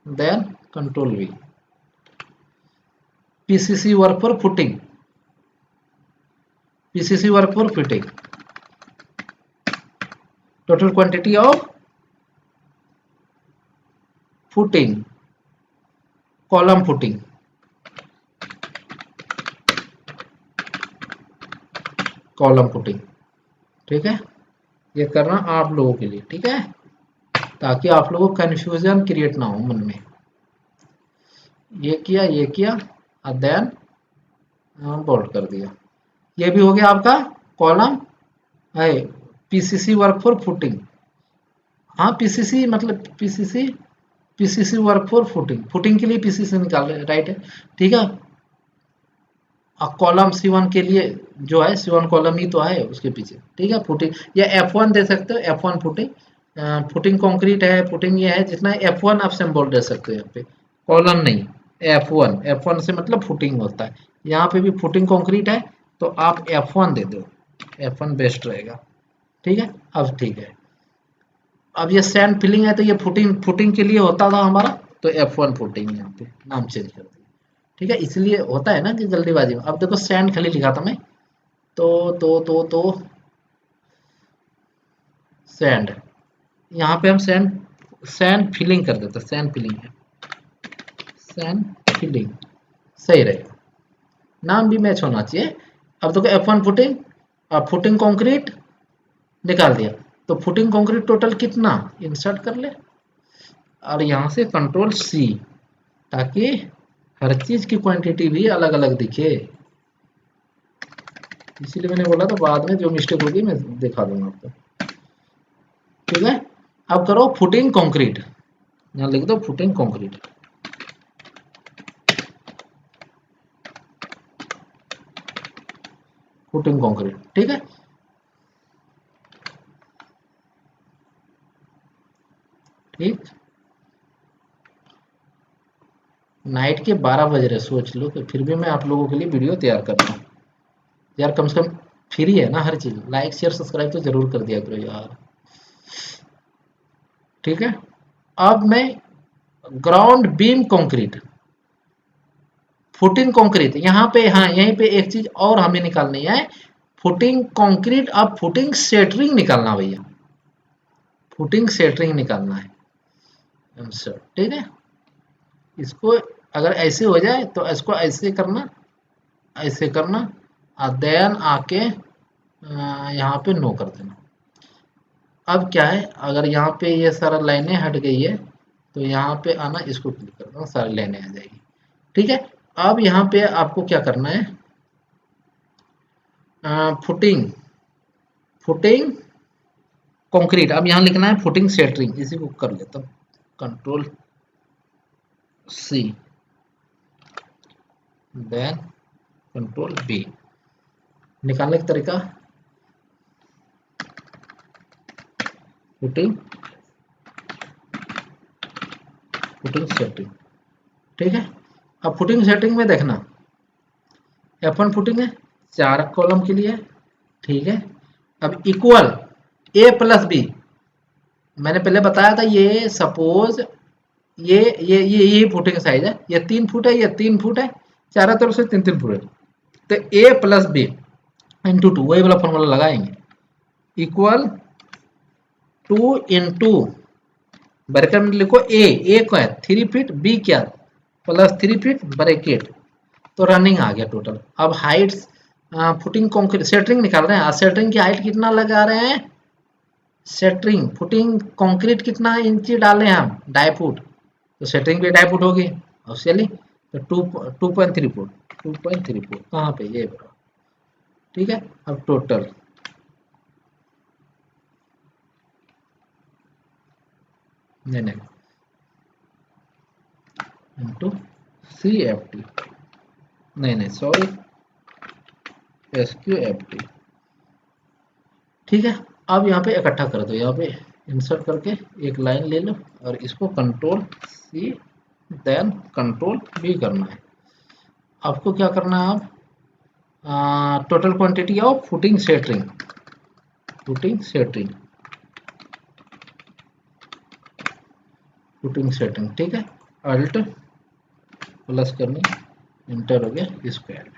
then control V, PCC work for footing, PCC work for fitting, total quantity of footing, column footing, column footing, ठीक है। ये करना आप लोगों के लिए, ठीक है, ताकि आप लोगों को कंफ्यूजन क्रिएट ना हो मन में। ये किया और देन बोल्ड कर दिया। ये भी हो गया आपका कॉलम है, PCC वर्क फॉर फुटिंग, हाँ PCC मतलब PCC work for footing, footing के लिए PCC निकाल रहे, राइट है, ठीक है। अब कॉलम C1 के लिए जो है C1 कॉलम ही तो है उसके पीछे, ठीक है। फुटिंग या F1 दे सकते हो, F1 फुटिंग, फुटिंग कंक्रीट है, फुटिंग ये है, जितना F1 आप सिंबल दे सकते हो यहाँ पे, कॉलम नहीं, F1 से मतलब फुटिंग होता है। यहाँ पे भी फुटिंग कंक्रीट है तो आप F1 दे दो, F1 बेस्ट रहेगा, ठीक है। अब ठीक है, अब ये सैंड फिलिंग है तो ये फुटिंग फुटिंग के लिए होता था हमारा, तो F1 फुटिंग यहाँ पे नाम चेंज कर दिया, ठीक है। इसलिए होता है ना कि जल्दीबाजी में। अब देखो सैंड खाली लिखा था मैं, तो सैंड, यहाँ पे हम सैंड सैंड फिलिंग कर देते, सैंड फिलिंग है, सैंड फिलिंग सही रहेगा, नाम भी मैच होना चाहिए। अब देखो F1 फुटिंग, अब फुटिंग कंक्रीट निकाल दिया, तो फुटिंग कंक्रीट टोटल कितना इंसर्ट कर ले और यहाँ से कंट्रोल C, ताकि हर चीज की क्वांटिटी भी अलग अलग दिखे, इसीलिए मैंने बोला था बाद में जो मिस्टेक होगी मैं दिखा दूंगा आपको, ठीक है। अब करो फुटिंग कंक्रीट, यहाँ लिख दो फुटिंग कंक्रीट, फुटिंग कंक्रीट, ठीक है। ठीक, नाइट के 12 बज रहे, सोच लो कि फिर भी मैं आप लोगों के लिए वीडियो तैयार कर रहा हूँ यार, कम से कम फ्री है ना हर चीज, लाइक शेयर सब्सक्राइब तो जरूर कर दिया करो यार, ठीक है। अब मैं ground beam concrete, footing concrete, यहाँ पे हाँ यहीं पे एक चीज और हमें निकालनी है, फुटिंग कंक्रीट, अब फुटिंग सेटरिंग निकालना भैया, फुटिंग सेटरिंग निकालना है आंसर, ठीक है। इसको अगर ऐसे हो जाए तो इसको ऐसे करना और देन आके यहाँ पे नो कर देना। अब क्या है, अगर यहाँ पे ये सारा लाइनें हट गई है तो यहाँ पे आना, इसको क्लिक कर दो, सारी लाइनें आ जाएगी, ठीक है। अब यहाँ पे आपको क्या करना है, फुटिंग फुटिंग कंक्रीट। अब यहाँ लिखना है फुटिंग सेटरिंग, इसी को कर लेता हूँ, control C then control B. निकालने का तरीका फुटिंग फुटिंग सेटिंग, ठीक है। अब फुटिंग सेटिंग में देखना F1 फुटिंग है 4 कॉलम के लिए, ठीक है। अब इक्वल A प्लस बी, मैंने पहले बताया था ये सपोज ये फुटिंग साइज है, ये 3 फुट है, ये 3 फुट है, चारों तरफ से 3-3 फुट है, तो A प्लस बी इंटू 2 वही वाला फॉर्मूला लगाएंगे, इक्वल 2 इंटू ब्रैकेट में लिखो ए क्या है 3 फीट, बी क्या प्लस 3 फीट ब्रैकेट, तो रनिंग आ गया टोटल। अब हाइट्स फुटिंग कंक्रीट सेटरिंग निकाल रहे हैं, सेटरिंग की हाइट कितना लगा रहे हैं, सेटरिंग फुटिंग कंक्रीट कितना इंची डाले हैं हम 2.5 फुट, तो सेटरिंग भी 2.5 फुट होगी ऑब्वियसली, तो 2.3 फुट 2.3 फुट कहाँ पे ये बराबर, ठीक है। अब टोटल नहीं इंटू सी एफ टी, नहीं sorry S Q F T, ठीक है। अब यहाँ पे इकट्ठा कर दो, यहाँ पे इंसर्ट करके एक लाइन ले लो और इसको control C then control B करना है। आपको क्या करना है, आप total quantity of footing setting, ठीक है। अल्ट प्लस करनी, इंटर हो गया स्क्वायर।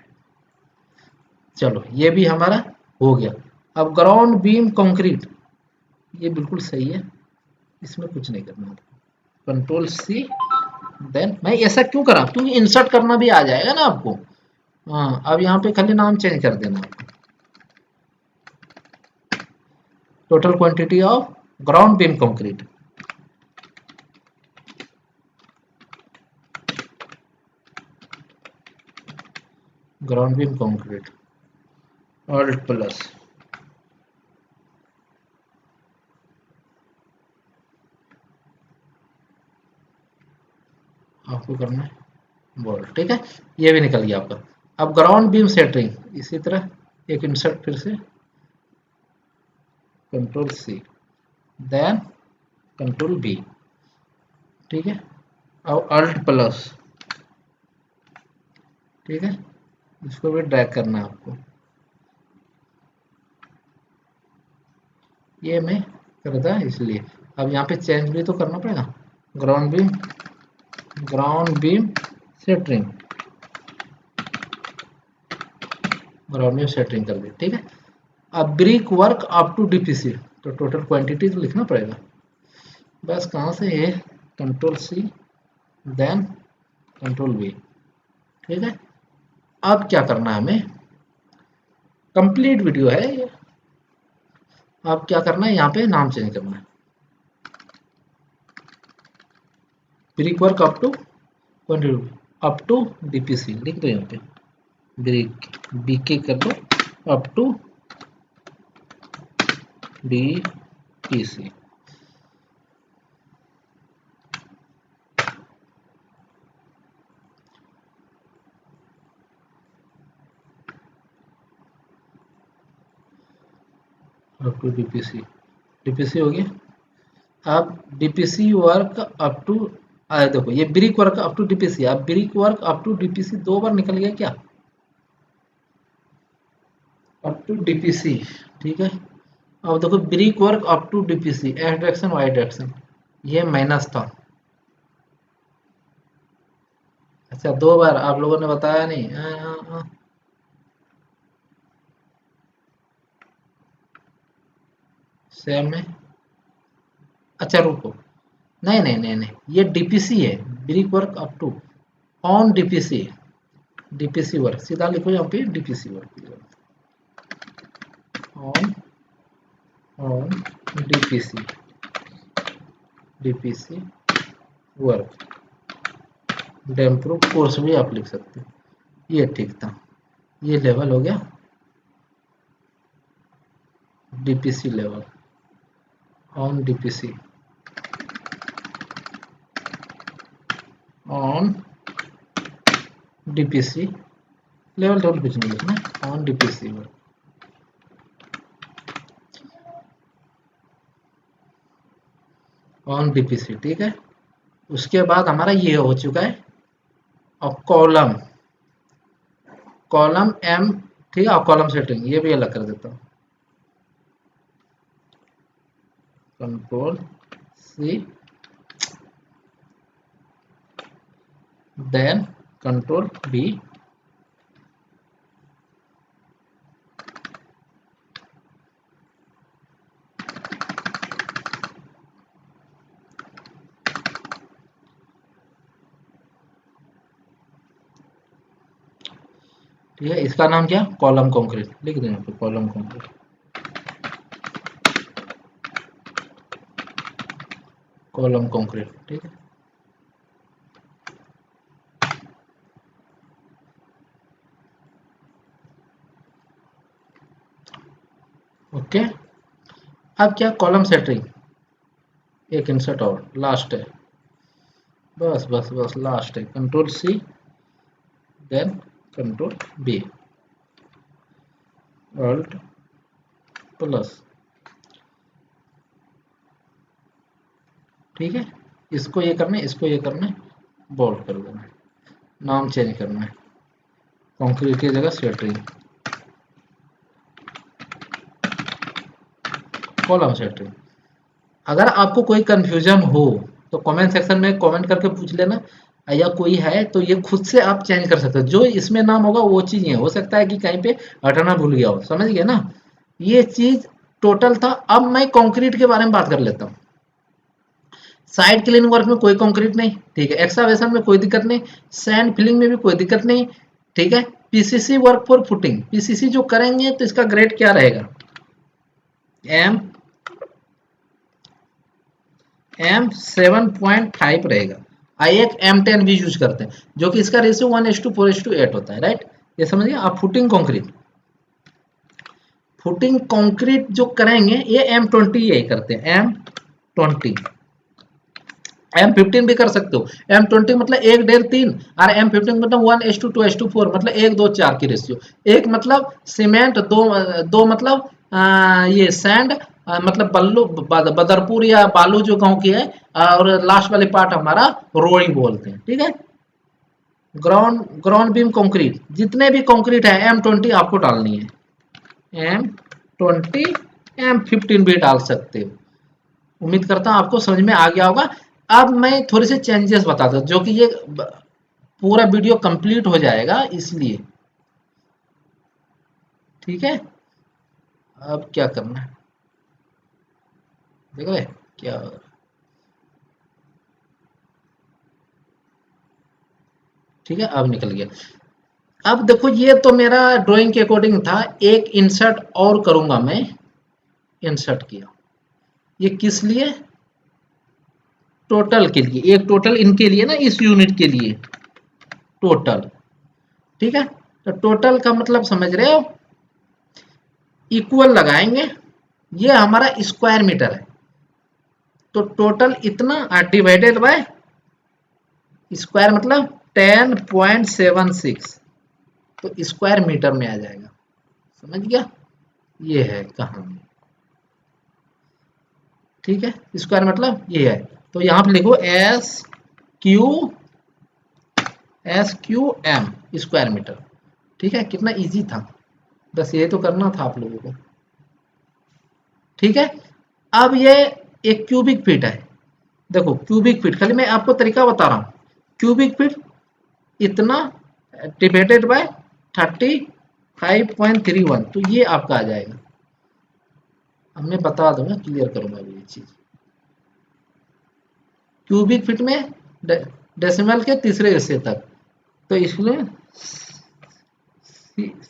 चलो ये भी हमारा हो गया। अब ग्राउंड बीम कंक्रीट, ये बिल्कुल सही है, इसमें कुछ नहीं करना, कंट्रोल सी देन, मैं ऐसा क्यों करा क्योंकि इंसर्ट करना भी आ जाएगा ना आपको। हाँ अब यहाँ पे खाली नाम चेंज कर देना, total quantity of ground beam concrete, ground beam concrete alt plus, आपको करना है बोल्ड, ठीक है। ये भी निकल गया आपका। अब ग्राउंड बीम सेटरिंग इसी तरह एक इंसर्ट फिर से, control C then control B, ठीक है। अब अल्ट प्लस, ठीक है, इसको भी ड्रैग करना है आपको, ये मैं करता इसलिए। अब यहाँ पे चेंज भी तो करना पड़ेगा, ground beam centring, ground beam centring कर दी, ठीक है। अब brick work up to DPC, तो टोटल क्वांटिटी तो लिखना पड़ेगा, बस कहाँ से है, control C then control B, ठीक है। अब क्या करना है हमें, कंप्लीट वीडियो है ये, अब क्या करना है, यहाँ पे नाम चेंज करना है, brick work up to quantity up to DPC लिख दो, यहाँ पे ब्रिक बीके कर दो up to DPC, up to DPC, DPC हो गया। अब डीपीसी वर्क अप टू, देखो ये brick work up to DPC, अब brick work up to DPC 2 बार निकल गया क्या, अप टू डीपीसी, ठीक है। अब देखो brick work up to DPC X direction Y direction, ये माइनस था, अच्छा 2 बार आप लोगों ने बताया नहीं, सेम में, अच्छा रुको, नहीं ये डीपीसी है, brick work up to on DPC, DPC work सीधा लिखो यहाँ पे DPC work on on DPC, DPC work damp proof course भी आप लिख सकते हो, ये ठीक था, ये लेवल हो गया। DPC level, on DPC, on DPC level total कुछ नहीं लिखना, on DPC work, on DPC. ठीक है, उसके बाद हमारा ये हो चुका है। और कॉलम, कॉलम एम, ठीक है, और कॉलम सेटिंग ये भी अलग कर देता हूँ, control C, then control B, ठीक है। इसका नाम क्या, कॉलम कंक्रीट लिख देंगे, तो कॉलम कंक्रीट, कॉलम कंक्रीट। ठीक है, ओके। अब क्या, कॉलम सेटिंग, एक इंसर्ट और लास्ट है, बस बस बस लास्ट है, control C, then control B, alt plus. ठीक है, इसको ये करना है, इसको ये करना है, बोल्ड कर देना है, नाम चेंज करना है, कंक्रीट की जगह सेटरिंग, कॉलम सेटरिंग। अगर आपको कोई कंफ्यूजन हो तो कमेंट सेक्शन में कमेंट करके पूछ लेना, या कोई है तो ये खुद से आप चेंज कर सकते हो, जो इसमें नाम होगा वो चीजें, हो सकता है कि कहीं पे हटाना भूल गया हो, समझ गए ना। ये चीज टोटल था। अब मैं कंक्रीट के बारे में बात कर लेता हूँ। साइड क्लीनिंग वर्क में कोई कंक्रीट नहीं, ठीक है, एक्सकावेशन में कोई दिक्कत नहीं, सैंड फिलिंग में भी कोई दिक्कत नहीं, ठीक है। PCC work for footing, PCC जो करेंगे तो इसका ग्रेड क्या रहेगा, एम, M7.5 रहेगा। आई एक M10 भी यूज करते हैं, जो कि इसका रेशियो 1:4:8 होता है, राइट। ये समझिए आप। फुटिंग कंक्रीट, फुटिंग कंक्रीट जो करेंगे ये M20 यही करते हैं, M20, M15 भी कर सकते हो। M20 मतलब 1:3 और M15 मतलब 1:2:4, मतलब 1:2:4 की रेशियो। एक मतलब सीमेंट, दो मतलब ये सैंड, मतलब बल्लू बदरपुर या बालू जो गांव की है, और लास्ट वाले पार्ट हमारा रोड़ी बोलते हैं, ठीक है। ग्राउंड ग्राउंड बीम कंक्रीट, जितने भी कंक्रीट है M20 आपको डालनी है, M20, M15 भी डाल सकते हो। उम्मीद करता हूँ आपको समझ में आ गया होगा। अब मैं थोड़े से चेंजेस बताता हूँ, जो कि ये पूरा वीडियो कंप्लीट हो जाएगा इसलिए, ठीक है। अब क्या करना है, देख रहे क्या, ठीक है, अब निकल गया। अब देखो, ये तो मेरा ड्राइंग के अकॉर्डिंग था, एक इंसर्ट और करूंगा मैं, इंसर्ट किया, ये किस लिए, टोटल के लिए, एक टोटल इनके लिए ना, इस यूनिट के लिए टोटल, ठीक है। तो टोटल का मतलब समझ रहे हो, इक्वल लगाएंगे, ये हमारा स्क्वायर मीटर है, तो टोटल इतना डिवाइडेड बाय स्क्वायर मतलब 10.76, तो स्क्वायर मीटर में आ जाएगा, समझ गया। ये है कहानी, ठीक है, स्क्वायर मतलब ये है। तो यहाँ पे लिखो SQ स्क्वायर मीटर, ठीक है। कितना इजी था, बस ये तो करना था आप लोगों को, ठीक है। अब ये एक क्यूबिक फीट है, देखो क्यूबिक फीट, खाली मैं आपको तरीका बता रहा हूँ। क्यूबिक फीट इतना डिवाइडेड बाय 35.31, तो ये आपका आ जाएगा। अब मैं बता दूंगा, क्लियर करूंगा अभी ये चीज। क्यूबिक फीट में डेसिमल के तीसरे हिस्से तक, तो इसमें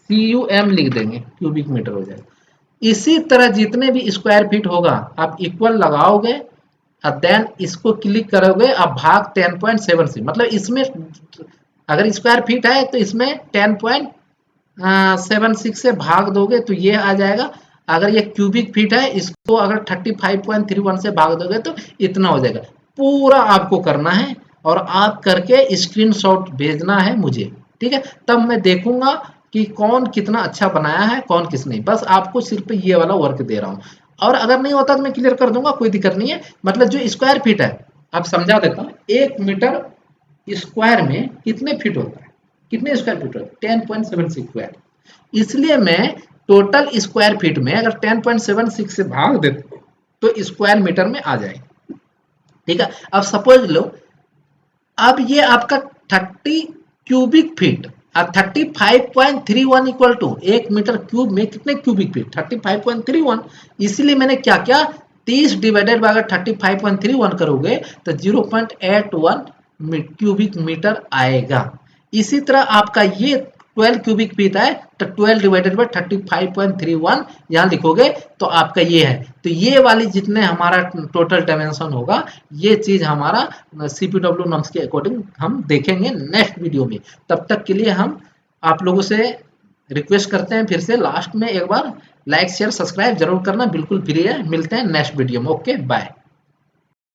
CUM लिख देंगे, क्यूबिक मीटर हो जाएगा। इसी तरह जितने भी स्क्वायर फीट होगा आप इक्वल लगाओगे, और देन इसको क्लिक करोगे, आप भाग 10.76, मतलब इसमें अगर स्क्वायर फीट है तो इसमें 10.76 से भाग दोगे तो ये आ जाएगा। अगर ये क्यूबिक फीट है, इसको अगर 35.31 से भाग दोगे तो इतना हो जाएगा। पूरा आपको करना है और आप करके स्क्रीनशॉट भेजना है मुझे, ठीक है? तब मैं देखूंगा कि कौन कितना अच्छा बनाया है, कौन किस नहीं। बस आपको सिर्फ ये वाला वर्क दे रहा हूँ, और अगर नहीं होता तो मैं क्लियर कर दूंगा, कोई दिक्कत नहीं है। मतलब जो स्क्वायर फीट है, अब समझा देता हूँ, 1 मीटर स्क्वायर में कितने फीट होता है, कितने स्क्वायर फीट होता है? 10.7 स्क्वायर। इसलिए मैं टोटल स्क्वायर फीट में अगर 10.76 से भाग देता हूँ तो स्क्वायर मीटर में आ जाएगा, ठीक है? अब सपोज लो, अब ये आपका 30 क्यूबिक फीट, अब 35.31 इक्वल टू 1 मीटर क्यूब में कितने क्यूबिक फीट? 35.31। इसीलिए मैंने क्या किया, 30 डिवाइडेड बाय अगर 35.31 करोगे तो 0.81 क्यूबिक मीटर आएगा। इसी तरह आपका ये 12 क्यूबिक फीट है, तो 12 डिवाइडेड बाय 35.31 यहाँ लिखोगे तो आपका ये है। तो ये वाली जितने हमारा टोटल डायमेंशन होगा, ये चीज हमारा CPW नॉर्म्स के अकॉर्डिंग हम देखेंगे नेक्स्ट वीडियो में। तब तक के लिए हम आप लोगों से रिक्वेस्ट करते हैं फिर से लास्ट में एक बार, लाइक शेयर सब्सक्राइब जरूर करना, बिल्कुल फ्री है। मिलते हैं नेक्स्ट वीडियो में। Okay bye.